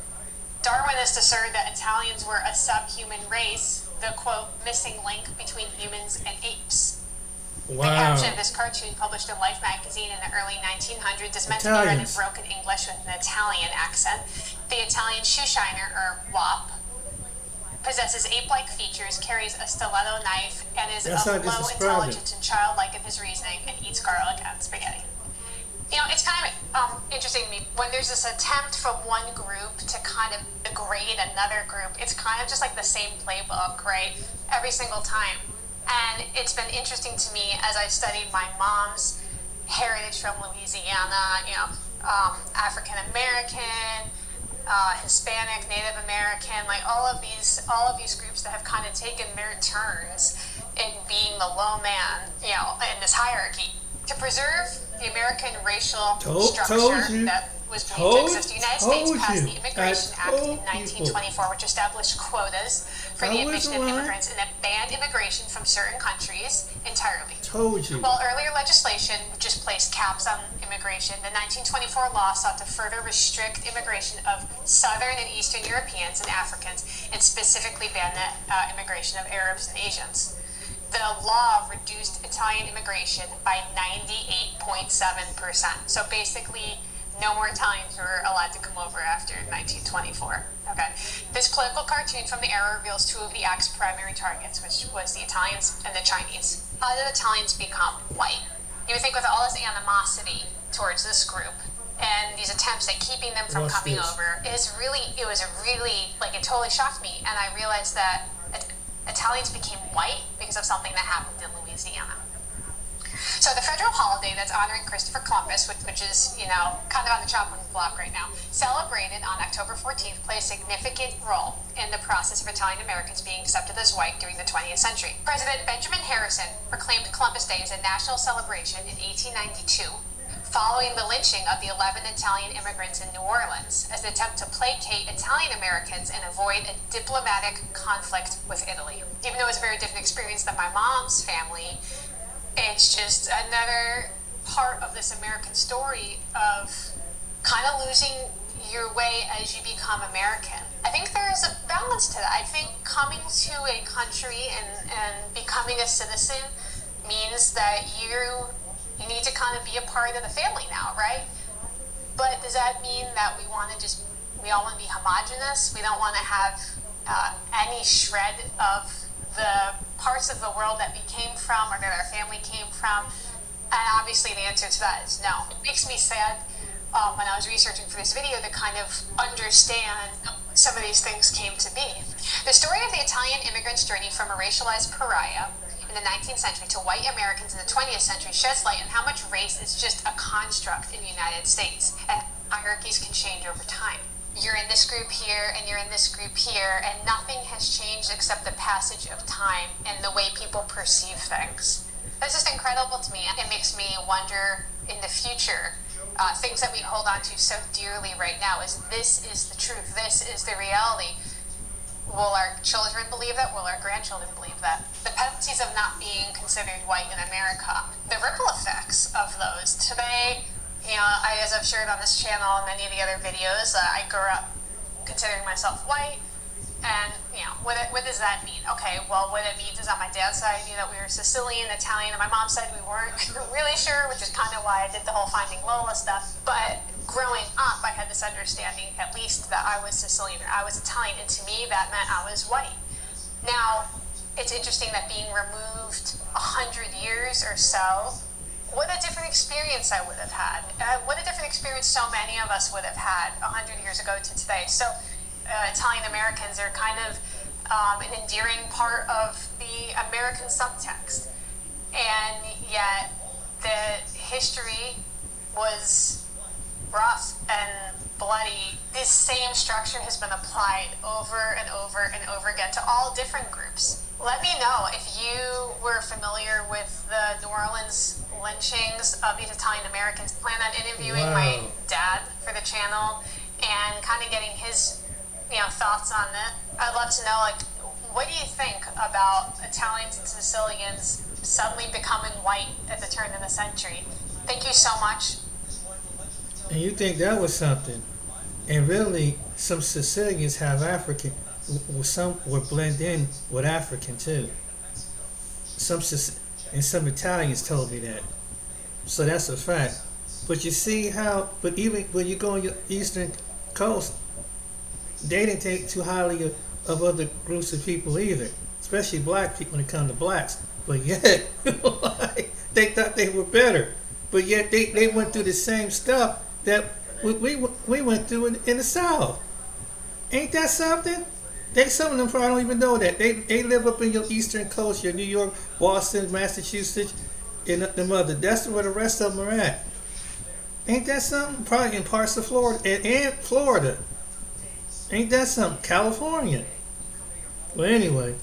Darwinists assert that Italians were a subhuman race, the, quote, "missing link between humans and apes." Wow. The caption of this cartoon, published in Life magazine in the early 1900s, is meant to be read in broken English with an Italian accent. The Italian shoeshiner, or WAP, possesses ape-like features, carries a stiletto knife, and is of low intelligence and childlike in his reasoning, and eats garlic and spaghetti. You know, it's kind of interesting to me when there's this attempt from one group to kind of degrade another group. It's kind of just like the same playbook, right? Every single time. And it's been interesting to me as I studied my mom's heritage from Louisiana, African American, Hispanic, Native American, like all of these groups that have kind of taken their turns in being the low man, in this hierarchy. To preserve the American racial structure that was made to exist, the United States passed the Immigration Act in 1924, which established quotas for the admission of immigrants and that banned immigration from certain countries entirely. While earlier legislation just placed caps on immigration, the 1924 law sought to further restrict immigration of Southern and Eastern Europeans and Africans, and specifically ban the immigration of Arabs and Asians. The law reduced Italian immigration by 98.7%. So basically, no more Italians were allowed to come over after 1924. Okay. This political cartoon from the era reveals 2 of the act's primary targets, which was the Italians and the Chinese. How did Italians become white? You would think with all this animosity towards this group and these attempts at keeping them from coming over, it totally shocked me, and I realized that Italians became white because of something that happened in Louisiana. So the federal holiday that's honoring Christopher Columbus, which is, kind of on the chopping block right now, celebrated on October 14th, played a significant role in the process of Italian Americans being accepted as white during the 20th century. President Benjamin Harrison proclaimed Columbus Day as a national celebration in 1892, following the lynching of the 11 Italian immigrants in New Orleans as an attempt to placate Italian Americans and avoid a diplomatic conflict with Italy. Even though it was a very different experience than my mom's family, it's just another part of this American story of kind of losing your way as you become American. I think there is a balance to that. I think coming to a country and becoming a citizen means that you need to kind of be a part of the family now, right? But does that mean that we all want to be homogenous? We don't want to have any shred of the parts of the world that we came from or that our family came from? And obviously the answer to that is no. It makes me sad when I was researching for this video to kind of understand some of these things came to be. The story of the Italian immigrant's journey from a racialized pariah in the 19th century to white Americans in the 20th century sheds light on how much race is just a construct in the United States, and hierarchies can change over time. You're in this group here, and you're in this group here, and nothing has changed except the passage of time and the way people perceive things. That's just incredible to me, and it makes me wonder in the future, things that we hold on to so dearly right now is this is the truth, this is the reality. Will our children believe that? Will our grandchildren believe that? The penalties of not being considered white in America, the ripple effects of those. Today, as I've shared on this channel and many of the other videos, I grew up considering myself white. And, what does that mean? Okay, well, what it means is on my dad's side, that we were Sicilian, Italian, and my mom's side we weren't really sure, which is kind of why I did the whole Finding Lola stuff. But growing up, I had this understanding, at least, that I was Sicilian or I was Italian, and to me, that meant I was white. Now, it's interesting that being removed 100 years or so, what a different experience I would have had. What a different experience so many of us would have had 100 years ago to today. So, Italian Americans are kind of an endearing part of the American subtext. And yet, the history was rough and bloody. This same structure has been applied over and over and over again to all different groups. Let me know if you were familiar with the New Orleans lynchings of these Italian Americans. Plan on interviewing my dad for the channel and kind of getting his thoughts on it. I'd love to know, what do you think about Italians and Sicilians suddenly becoming white at the turn of the century? Thank you so much. And you think that was something? And really, some Sicilians have African. Some were blend in with African too. Some Italians told me that. So that's a fact. But you see how? But even when you go on your eastern coast, they didn't think too highly of other groups of people either, especially black people when it comes to blacks. But yet, they thought they were better. But yet they went through the same stuff that we went through in the South. Ain't that something? Some of them probably don't even know that. They live up in your eastern coast, your New York, Boston, Massachusetts, and them other. That's where the rest of them are at. Ain't that something? Probably in parts of Florida and Florida. Ain't that something? California. Well, anyway.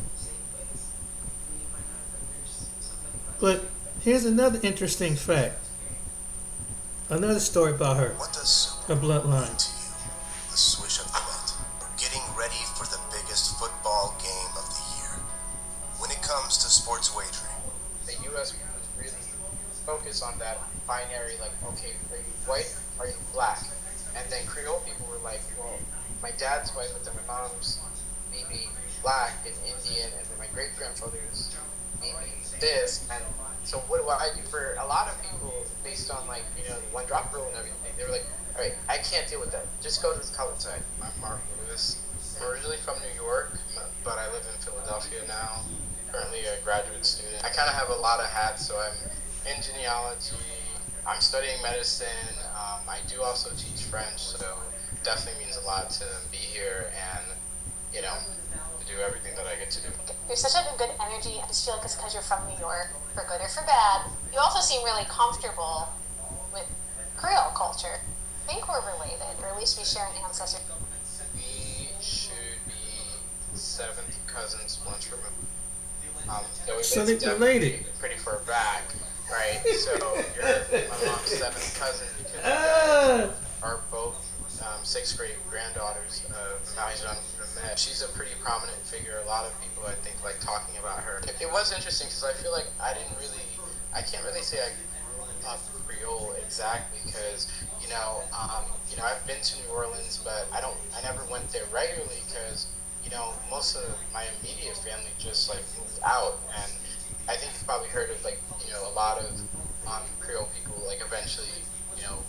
But here's another interesting fact. Another story about her. What does her bloodline. To you, the swish of the net. We're getting ready for the biggest football game of the year. When it comes to sports wagering, the U.S. was really focused on that binary, okay, are you white, are you black? And then Creole people were like, well, my dad's white, but then my mom's maybe black and Indian, and then my great-grandfather's maybe this, and so what do I do? For a lot of people, based on the one drop rule and everything, they were like, all right, I can't deal with that, just go to the colored side. I'm Mark Lewis, originally from New York, but I live in Philadelphia now, currently a graduate student. I kind of have a lot of hats, so I'm in genealogy, I'm studying medicine, I do also teach French, so definitely means a lot to be here and, to do everything that I get to do. There's such a good energy. I just feel like it's because you're from New York, for good or for bad. You also seem really comfortable with Creole culture. I think we're related, or at least we share an ancestor. We should be seventh cousins once removed. So they're related. Pretty far back, right? So you're my mom's seventh cousin because you guys are both sixth grade granddaughters of Marie-Jeanne Vermet. She's a pretty prominent figure. A lot of people, I think, like talking about her. It was interesting because I feel like I can't really say I grew up Creole exactly because, I've been to New Orleans, but I never went there regularly because, most of my immediate family just like moved out, and I think you've probably heard of a lot of Creole people like eventually,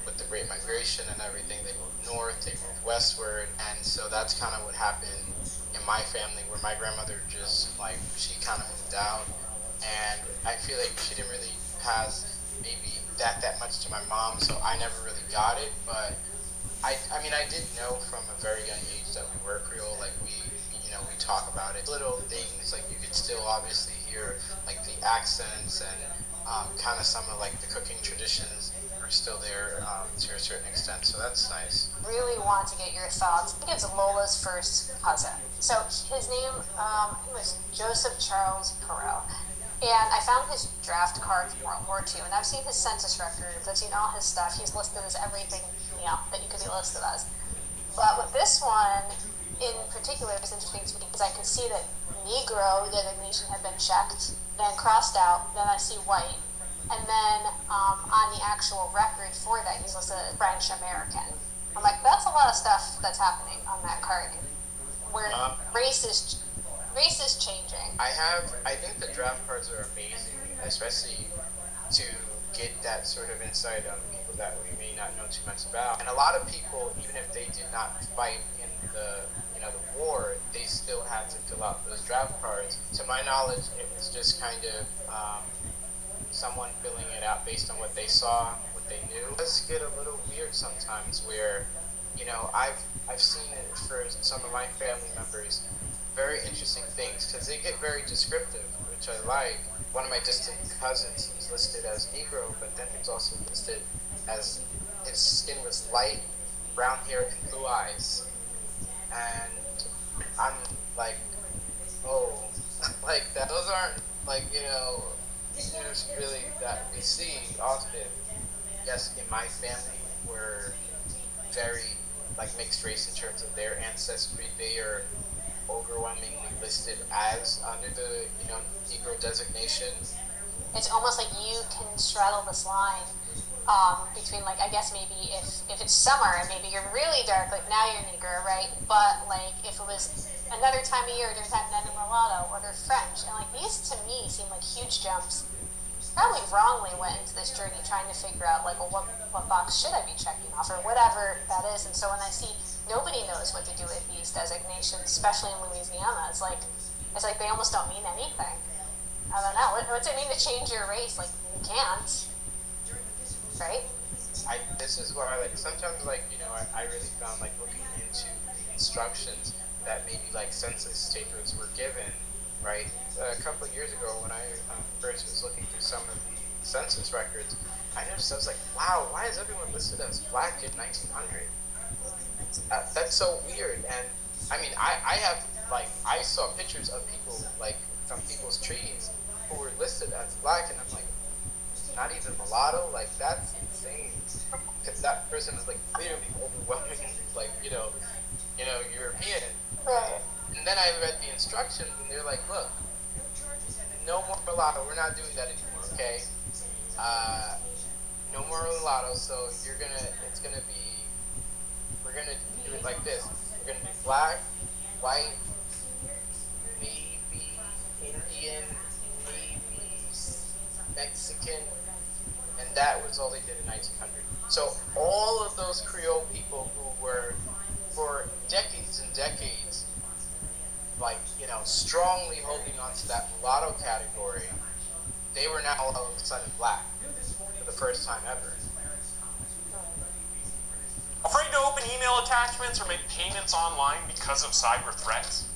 with the Great Migration and everything, they moved north, they moved westward, and so that's kind of what happened in my family, where my grandmother just she kind of moved out, and I feel like she didn't really pass maybe that much to my mom, so I never really got it, but I did know from a very young age that we were Creole. Like we talk about it. Little things like you could still obviously hear like the accents and kind of some of like the cooking traditions are still there to a certain extent. So that's nice. Really want to get your thoughts. I think it's Lola's first cousin. So his name was Joseph Charles Perot. And I found his draft card from World War II, and I've seen his census records, I've seen all his stuff. He's listed as everything, that you could be listed as. But with this one, in particular, it's interesting to me because I could see that Negro designation had been checked, then crossed out, then I see white. And then on the actual record for that, he's listed as French American. I'm like, that's a lot of stuff that's happening on that card, where race is changing. I think the draft cards are amazing, especially to get that sort of insight on people that we may not know too much about. And a lot of people, even if they did not fight in the war, they still had to fill out those draft cards. To my knowledge, it was just kind of someone filling it out based on what they saw, what they knew. It does get a little weird sometimes where, I've seen it for some of my family members, very interesting things, because they get very descriptive, which I like. One of my distant cousins is listed as Negro, but then he's also listed as his skin was light, brown hair, and blue eyes. And I'm like, oh, like that. Those aren't features really that we see often. Yes, in my family, we're very mixed race in terms of their ancestry. They are overwhelmingly listed as under the Negro designation. It's almost like you can straddle this line between I guess maybe if it's summer and maybe you're really dark, now you're Negro, right? But if it was another time of year, different time than mulatto, or they're French, and these to me seem like huge jumps. Probably wrongly went into this journey trying to figure out what box should I be checking off or whatever that is. And so when I see nobody knows what to do with these designations, especially in Louisiana, it's like they almost don't mean anything. I don't know. What's it mean to change your race? You can't, right? This is why sometimes I really found looking into instructions that maybe census takers were given. Right, a couple of years ago when I first was looking through some of the census records, I noticed I was like, wow, why is everyone listed as black in 1900? That's so weird. And I have I saw pictures of people from people's trees who were listed as black, and I'm like, not even mulatto? That's insane. Because that person is clearly overwhelmingly European. Right. And then I read the instructions, and they're like, look, no more mulatto. We're not doing that anymore, okay? No more mulatto, so we're going to do it like this. We're going to do black, white, maybe Indian, maybe Mexican, and that was all they did in 1900. So all of those Creole people who were, for decades and decades, strongly holding on to that mulatto category, they were now all of a sudden black for the first time ever. Afraid to open email attachments or make payments online because of cyber threats?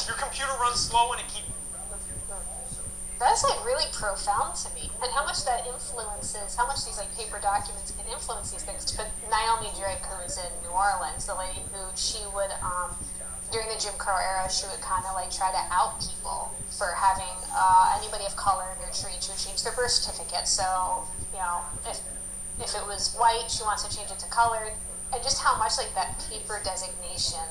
Your computer runs slow and it keeps... That's really profound to me, and how much that influences, how much these paper documents can influence these things. But Naomi Drake, who's in New Orleans, the lady who she would during the Jim Crow era, she would kind of try to out people for having anybody of color in their tree to change their birth certificate. So if If it was white, she wants to change it to colored, and just how much like that paper designation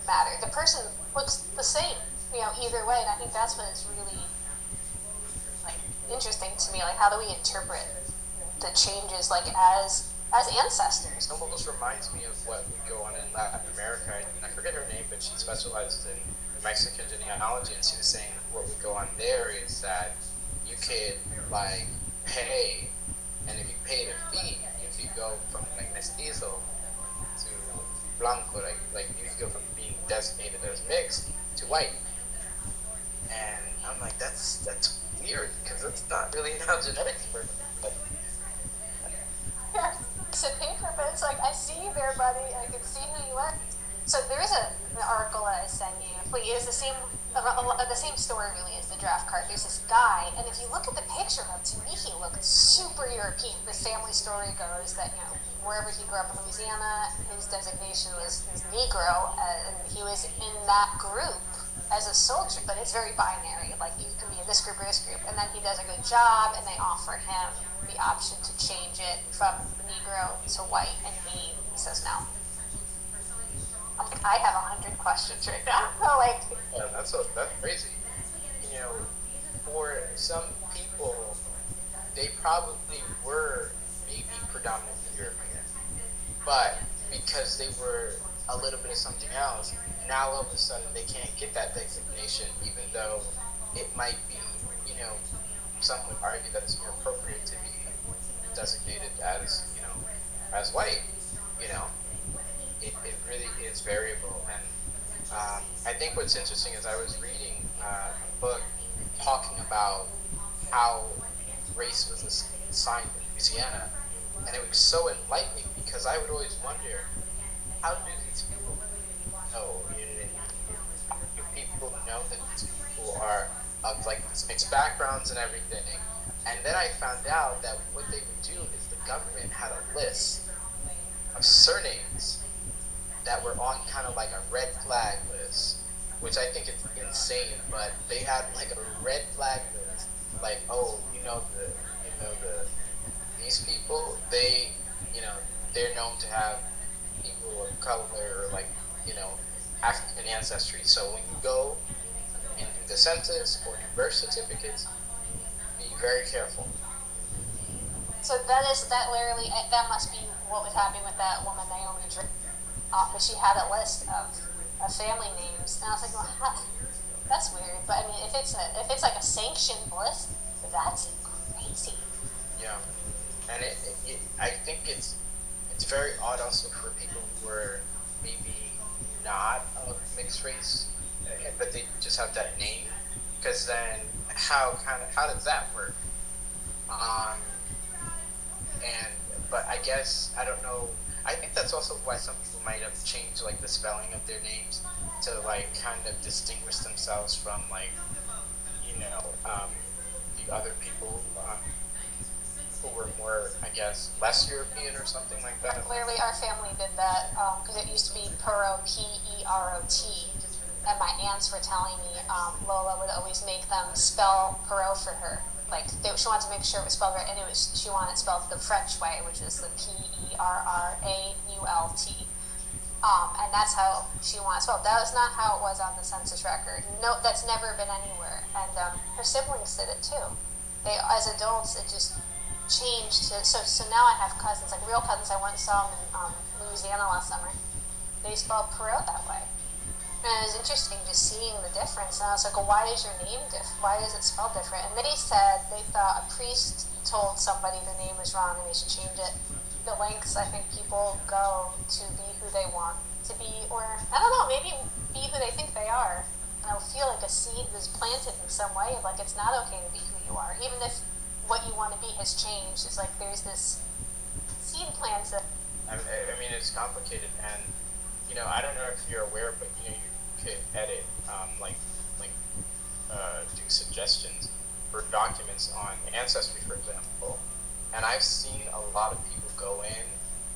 mattered. The person looks the same, either way, and I think that's what is really like interesting to me. Like, how do we interpret the changes, like as ancestors? It almost reminds me of what we go on in Latin America. I forget her name, but she specializes in Mexican genealogy, and she was saying what we go on there is that you could like pay, and if you pay the fee, you could go from like mestizo to blanco, like you could go from being designated as mixed to white. And I'm like, that's weird, because it's not really how genetics work. Yeah, it's a paper, but it's like, I see you there, buddy. I can see who you are. So there's an article that I sent you. It is the same story really as the draft card. There's this guy, and if you look at the picture of him, to me he looked super European. The family story goes that wherever he grew up in Louisiana, his designation was Negro, and he was in that group as a soldier. But it's very binary. Like, you can be in this group or this group, and then he does a good job, and they offer him the option to change it from Negro to white, and he says no. I have 100 questions right now. Yeah, that's crazy. For some people, they probably were maybe predominantly European, but because they were a little bit of something else, now all of a sudden they can't get that designation, even though it might be, some would argue that it's more appropriate to be designated as, as white. It really is variable. And I think what's interesting is I was reading a book talking about how race was assigned in Louisiana, and it was so enlightening, because I would always wonder, how do these people know? Do people know that these people are of like mixed backgrounds and everything? And then I found out that what they would do is the government had a list of surnames that were on kind of like a red flag list, which I think is insane. But they had like a red flag list, like, oh, these people, they're known to have people of color or like, African ancestry. So when you go and do the census or do birth certificates, be very careful. So that must be what was happening with that woman Naomi Drake. But she had a list of family names, and I was like, well, that's weird. But I mean, if it's like a sanctioned list, that's crazy. Yeah, and I think it's very odd also for people who are maybe not of mixed race, but they just have that name, because then how does that work? But I guess, I don't know, I think that's also why some people might have changed like the spelling of their names to like kind of distinguish themselves from like, the other people who were more, I guess, less European or something like that. Clearly our family did that, because it used to be Perot, P-E-R-O-T, and my aunts were telling me Lola would always make them spell Perot for her. Like, she wanted to make sure it was spelled right, and she wanted it spelled the French way, which is the P-E-R-R-A-U-L-T. And that's how she wanted it spelled. That was not how it was on the census record. No, that's never been anywhere. And her siblings did it too. As adults, it just changed to, so now I have cousins, like real cousins. I went and saw them in Louisiana last summer. They spelled Perot that way. And it was interesting just seeing the difference. And I was like, well, why is your name different? Why is it spelled different? And they said they thought a priest told somebody the name was wrong and they should change it. The lengths I think people go to be who they want to be, or I don't know, maybe be who they think they are. And I feel like a seed was planted in some way of like, it's not okay to be who you are, even if what you want to be has changed. It's like there's this seed planted. I mean, it's complicated, and I don't know if you're aware, but you could edit, do suggestions for documents on Ancestry, for example. And I've seen a lot of people go in,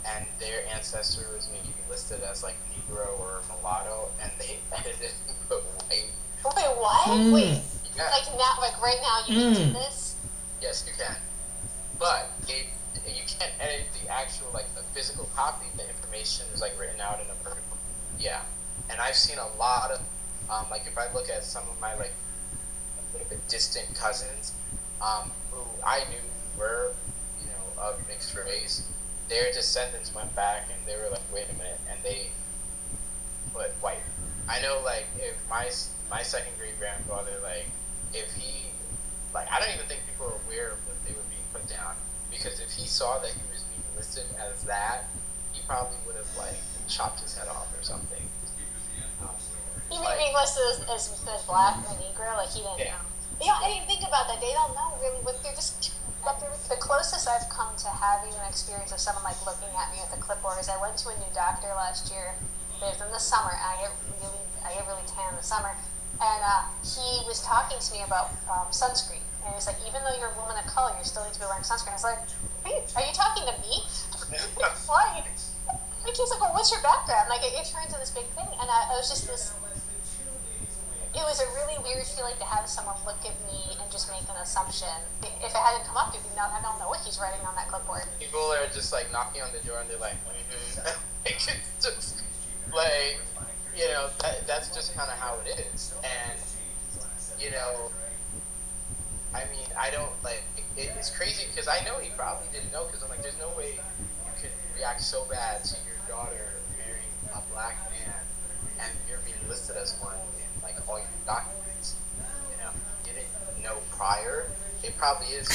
and their ancestor was maybe listed as like Negro or mulatto, and they edited and put white. Wait, what? Wait, yeah. Like right now you can do this? Yes, you can. But you can't edit copy. The information is like written out in a perfect. Yeah, and I've seen a lot of like if I look at some of my like a little bit distant cousins, who I knew were, you know, of mixed race, their descendants went back and they were like, wait a minute, and they put white. I know, like, if my second great grandfather, like, if he, like, I don't even think people are aware of what they were being put down, because if he saw that he was being listed as that, he probably would have like chopped his head off or something. He may be listed as black or Negro, like he didn't know. Yeah, I didn't think about that. They don't know really what they're just. The closest I've come to having an experience of someone like looking at me with a clipboard is I went to a new doctor last year. It was in the summer. I get really tan in the summer, and he was talking to me about sunscreen. And he's like, even though you're a woman of color, you still need to be wearing sunscreen. I was like, are you talking to me? Why? Like, he's like, well, what's your background? Like, it turned into this big thing, and I was just this. It was a really weird feeling to have someone look at me and just make an assumption. If it hadn't come up, you'd be, no, I don't know what he's writing on that clipboard. People are just like knocking on the door and they're like, it's just like, you know, that's just kind of how it is. And, you know, I mean, I don't like, it's crazy because I know he probably didn't know, because I'm like, there's no way you could react so bad to your daughter marrying a black man and you're being listed as one. Like all your documents, you know, you didn't know prior. It probably is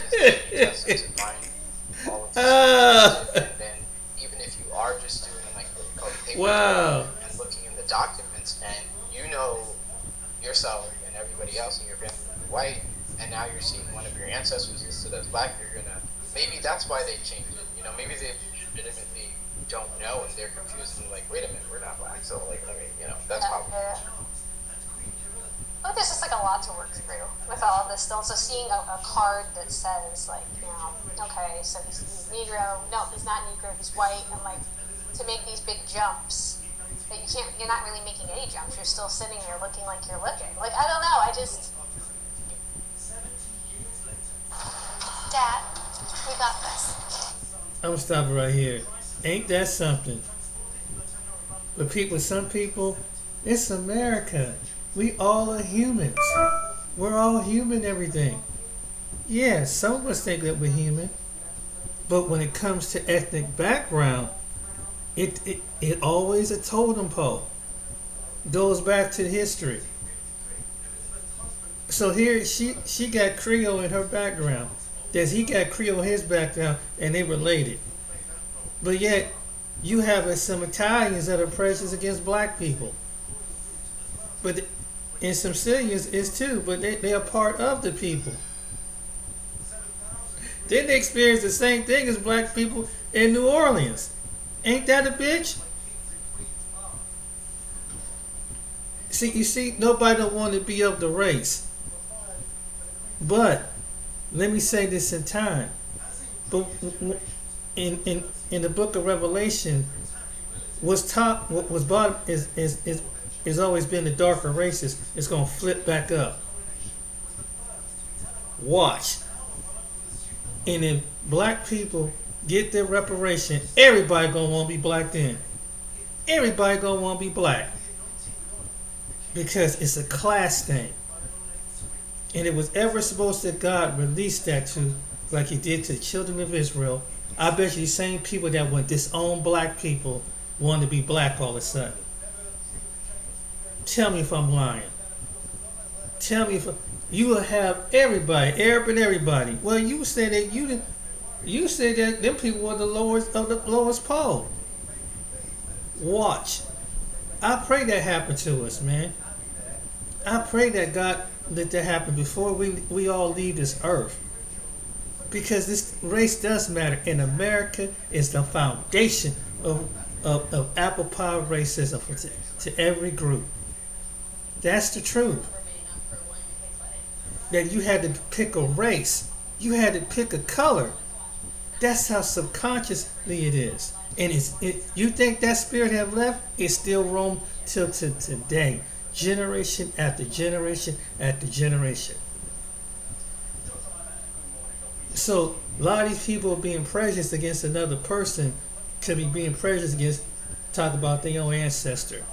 very just to find all of this. And then even if you are just doing like paper and looking in the documents, and you know yourself and everybody else in your family is white, and now you're seeing one of your ancestors listed as black, you're gonna, maybe that's why they changed it. You know, maybe they legitimately don't know and they're confused and like, wait a minute, we're not black, so like, I mean, you know, that's probably. Well, there's just like a lot to work through with all of this still. So seeing a card that says like, you know, okay, so he's Negro, no, he's not Negro, he's white, and like to make these big jumps that you're not really making any jumps. You're still sitting there looking like you're looking. Like, I don't know, Dad, we got this. I'm gonna stop it right here. Ain't that something? But some people, it's America. We all are humans. We're all human, everything. Yeah, some of us think that we're human. But when it comes to ethnic background, it always a totem pole. Goes back to history. So here she got Creole in her background. He got Creole in his background, and they related. But yet, you have some Italians that are prejudiced against black people. But and some Sicilians is too, but they are part of the people. Then they experience the same thing as black people in New Orleans. Ain't that a bitch? See, nobody don't want to be of the race. But let me say this in time. But in the book of Revelation, what's bought is always been the darker races. It's gonna flip back up. Watch. And if black people get their reparation, everybody gonna want to be black then. Everybody gonna want to be black. Because it's a class thing. And it was ever supposed to God release that to, like he did to the children of Israel. I bet you the same people that would disown black people want to be black all of a sudden. Tell me if I'm lying. Tell me if you will have everybody, Arab and everybody. Well, you said that you said that them people were the lowest pole. Watch. I pray that happen to us, man. I pray that God let that happen before we all leave this earth. Because this race does matter. And America is the foundation of apple pie racism to every group. That's the truth. That you had to pick a race. You had to pick a color. That's how subconsciously it is. And you think that spirit have left? It still roam till to today. Generation after generation after generation. So a lot of these people being prejudiced against another person could be being prejudiced against, talk about their own ancestor.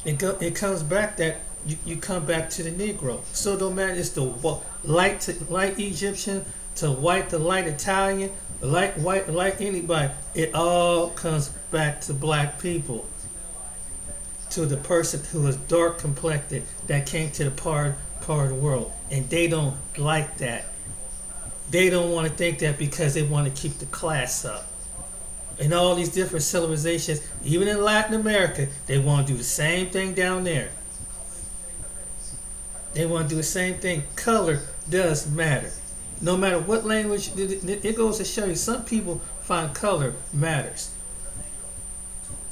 It comes back that you come back to the Negro. So it don't matter, it's the light Egyptian to white to light Italian, light white, light anybody. It all comes back to black people. To the person who is dark complected that came to the part of the world. And they don't like that. They don't want to think that because they want to keep the class up. In all these different civilizations, even in Latin America, they want to do the same thing down there. They want to do the same thing. Color does matter. No matter what language, it goes to show you some people find color matters.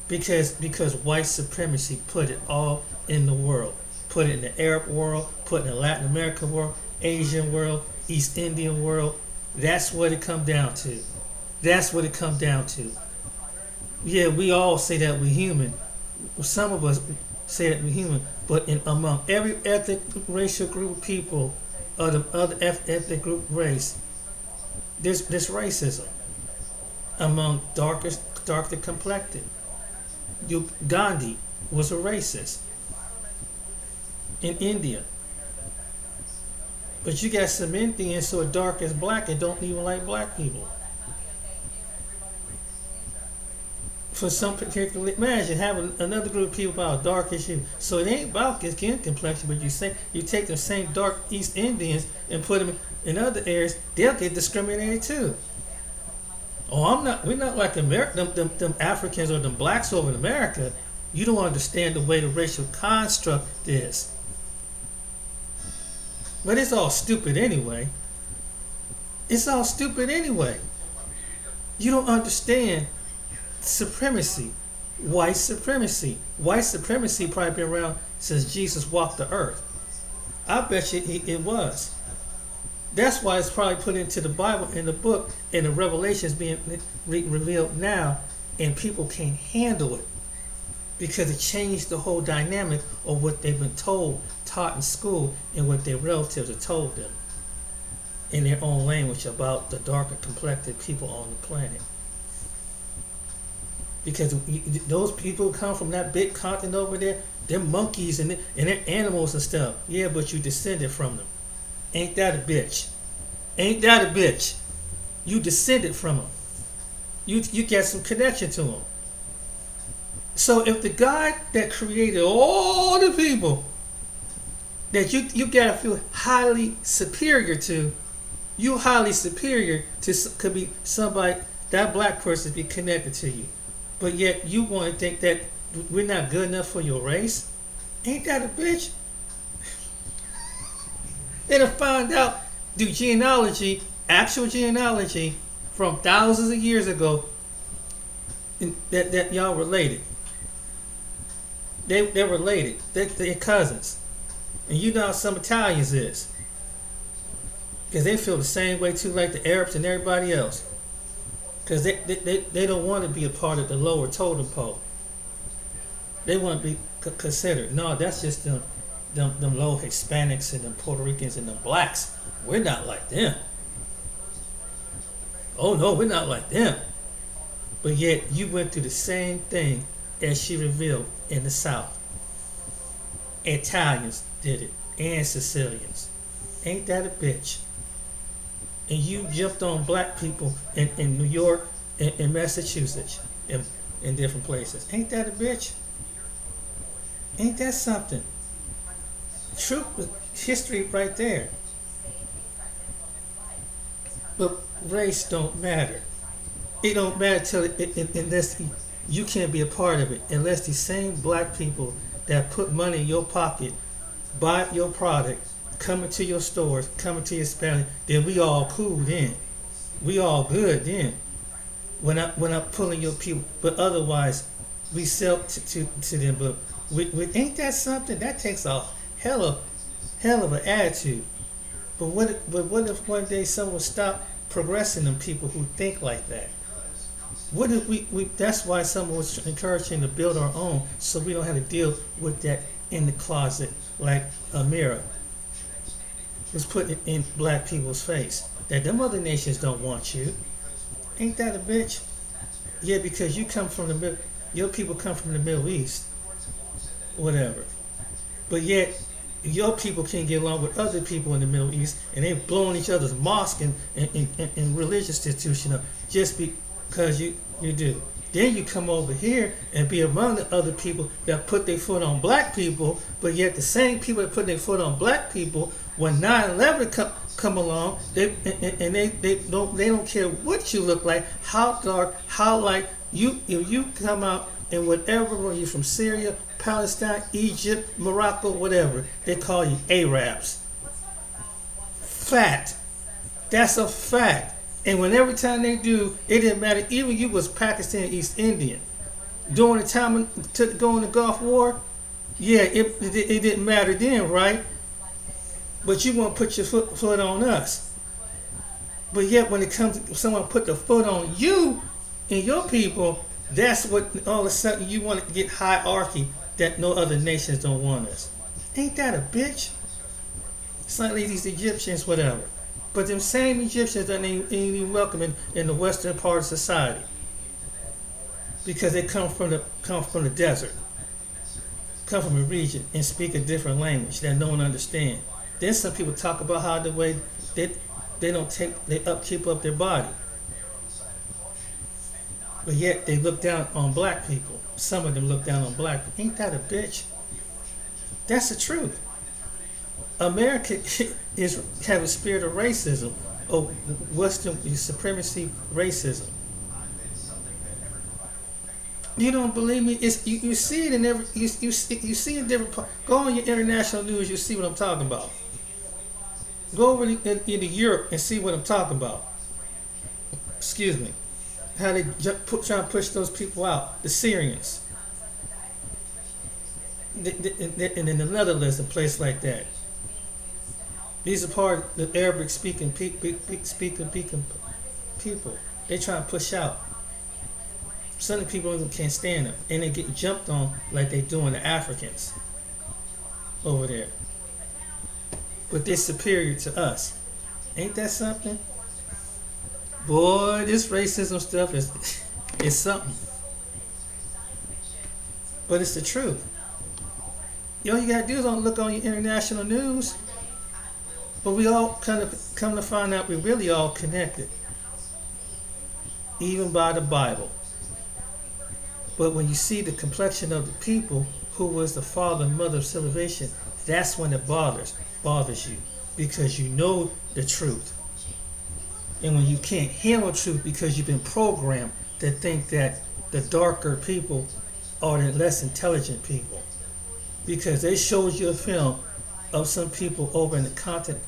Because white supremacy put it all in the world. Put it in the Arab world, put it in the Latin American world, Asian world, East Indian world. That's what it comes down to. That's what it comes down to. Yeah, we all say that we're human. Some of us say that we're human, but among every ethnic racial group of people, or the other ethnic group race, there's racism among darker complected. Gandhi was a racist in India. But you got some Indians so dark as black and don't even like black people. For some particular, imagine having another group of people about dark as you. So it ain't about skin complexion, but you take the same dark East Indians and put them in other areas, they'll get discriminated too. Oh, we're not like them Africans or them blacks over in America. You don't understand the way the racial construct is. But it's all stupid anyway. It's all stupid anyway. You don't understand supremacy. White supremacy. White supremacy probably been around since Jesus walked the earth. I bet you it was. That's why it's probably put into the Bible, in the book, and the revelations being revealed now, and people can't handle it because it changed the whole dynamic of what they've been taught in school, and what their relatives have told them in their own language about the darker complected people on the planet. Because those people come from that big continent over there, they're monkeys and they're animals and stuff. Yeah, but you descended from them. Ain't that a bitch? Ain't that a bitch? You descended from them. You got some connection to them. So if the God that created all the people that you gotta feel highly superior to, you highly superior to, could be somebody, that black person be connected to you. But yet you want to think that we're not good enough for your race? Ain't that a bitch? Then to find out through genealogy, actual genealogy from thousands of years ago, that y'all related. They're related. They're cousins. And you know how some Italians is. Because they feel the same way too, like the Arabs and everybody else. Because they don't want to be a part of the lower totem pole. They want to be considered. No, that's just them low Hispanics and them Puerto Ricans and them blacks. We're not like them. Oh no, we're not like them. But yet you went through the same thing as she revealed in the South. Italians did it, and Sicilians. Ain't that a bitch? And you jumped on black people in New York and Massachusetts and in different places. Ain't that a bitch? Ain't that something? True history right there. But race don't matter. It don't matter unless you can't be a part of it. Unless these same black people that put money in your pocket, buy your product, come into your stores, come into your spelling, then we all cool then. We all good then. When I'm pulling your people, but otherwise we sell to them. But ain't that something? That takes a hell of an attitude. But what if one day someone stop progressing them people who think like that? What if we that's why someone was encouraging to build our own, so we don't have to deal with that in the closet like a mirror. was put in black people's face that them other nations don't want you. Ain't that a bitch? Yeah, because you come from the middle, your people come from the Middle East, whatever. But yet, your people can't get along with other people in the Middle East, and they blowing each other's mosque and religious institution up just because you do. Then you come over here and be among the other people that put their foot on black people, but yet the same people that put their foot on black people, when 9/11 come along, they don't care what you look like, how dark, how light. If you come out in whatever, when you're from Syria, Palestine, Egypt, Morocco, whatever, they call you Arabs. Fact. That's a fact. And when every time they do, it didn't matter. Even you was Pakistan, East Indian, during the time to go in the Gulf War. Yeah, it didn't matter then, right? But you want to put your foot on us. But yet, when it comes to someone put the foot on you and your people, that's what all of a sudden you want to get hierarchy that no other nations don't want us. Ain't that a bitch? It's like these Egyptians, whatever. But them same Egyptians that ain't even welcome in the western part of society, because they come from the desert, come from a region and speak a different language that no one understands. Then some people talk about how the way they keep up their body, but yet they look down on black people. Some of them look down on black people. Ain't that a bitch? That's the truth. America have a spirit of racism, of Western supremacy racism. You don't believe me? You see it in every you see in different parts. Go on your international news, you see what I'm talking about. Go over into Europe and see what I'm talking about. Excuse me. How they try to push those people out, the Syrians, and in the Netherlands, a place like that. These are part of the Arabic speaking people. They try to push out. Some of the people even can't stand them, and they get jumped on like they doing the Africans over there. But they're superior to us. Ain't that something? Boy, this racism stuff is something. But it's the truth. All you gotta do is don't look on your international news. But we all kind of come to find out we're really all connected, even by the Bible. But when you see the complexion of the people, who was the father and mother of civilization, that's when it bothers you, because you know the truth. And when you can't handle truth because you've been programmed to think that the darker people are the less intelligent people, because they showed you a film of some people over in the continent,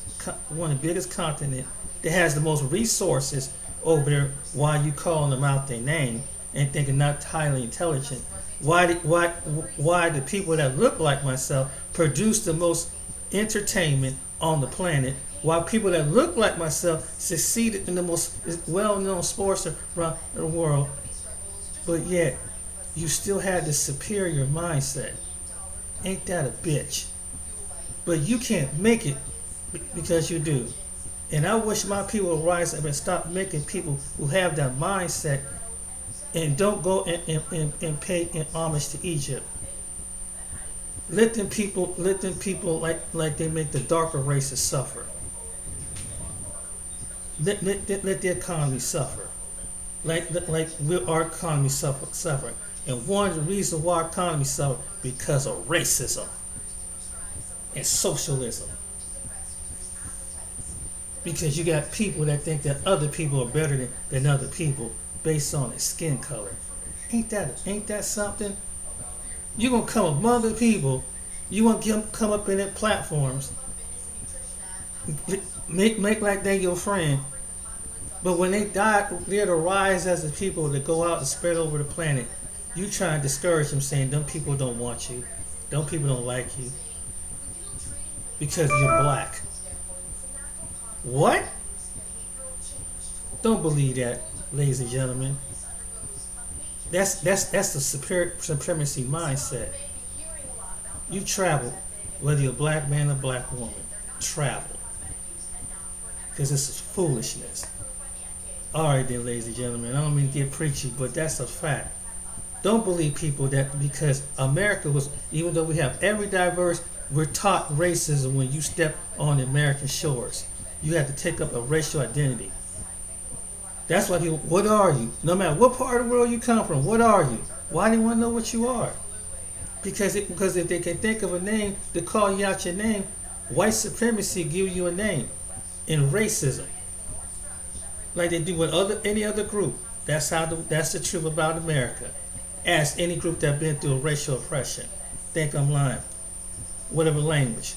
one of the biggest continent that has the most resources over there. Why you calling them out their name and thinking not highly intelligent? Why the people that look like myself produce the most entertainment on the planet? Why people that look like myself succeeded in the most well-known sports around the world? But yet, you still had the superior mindset. Ain't that a bitch? But you can't make it because you do. And I wish my people would rise up and stop making people who have that mindset and don't go and pay in homage to Egypt. Let them people like they make the darker races suffer. Let the economy suffer. Like our economy suffer. And one of the reasons why our economy suffer because of racism and socialism. Because you got people that think that other people are better than other people based on their skin color. Ain't that something? You gonna come among the people, you want to come up in their platforms, make like they your friend, but when they die, they're to rise as the people that go out and spread over the planet. You try and discourage them, saying them people don't want you, them people don't like you because you're black. What? Don't believe that, ladies and gentlemen. That's the supremacy mindset. You travel, whether you're a black man or black woman. Travel. because this is foolishness. All right, then, ladies and gentlemen, I don't mean to get preachy, but that's a fact. Don't believe people that because America was, even though we have every diverse, we're taught racism when you step on the American shores. You have to take up a racial identity. That's why people, what are you? No matter what part of the world you come from, what are you? Why do you want to know what you are? Because if they can think of a name to call you out your name, white supremacy give you a name in racism, like they do with any other group. That's the truth about America. Ask any group that been through a racial oppression. Think I'm lying. Whatever language,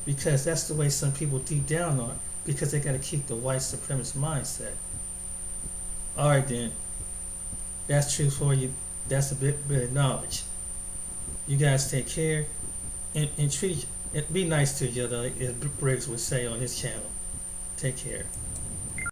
because that's the way some people deep down are. Because they got to keep the white supremacist mindset. All right, then. That's true for you. That's a bit of knowledge. You guys take care and treat and be nice to each other, as Briggs would say on his channel. Take care.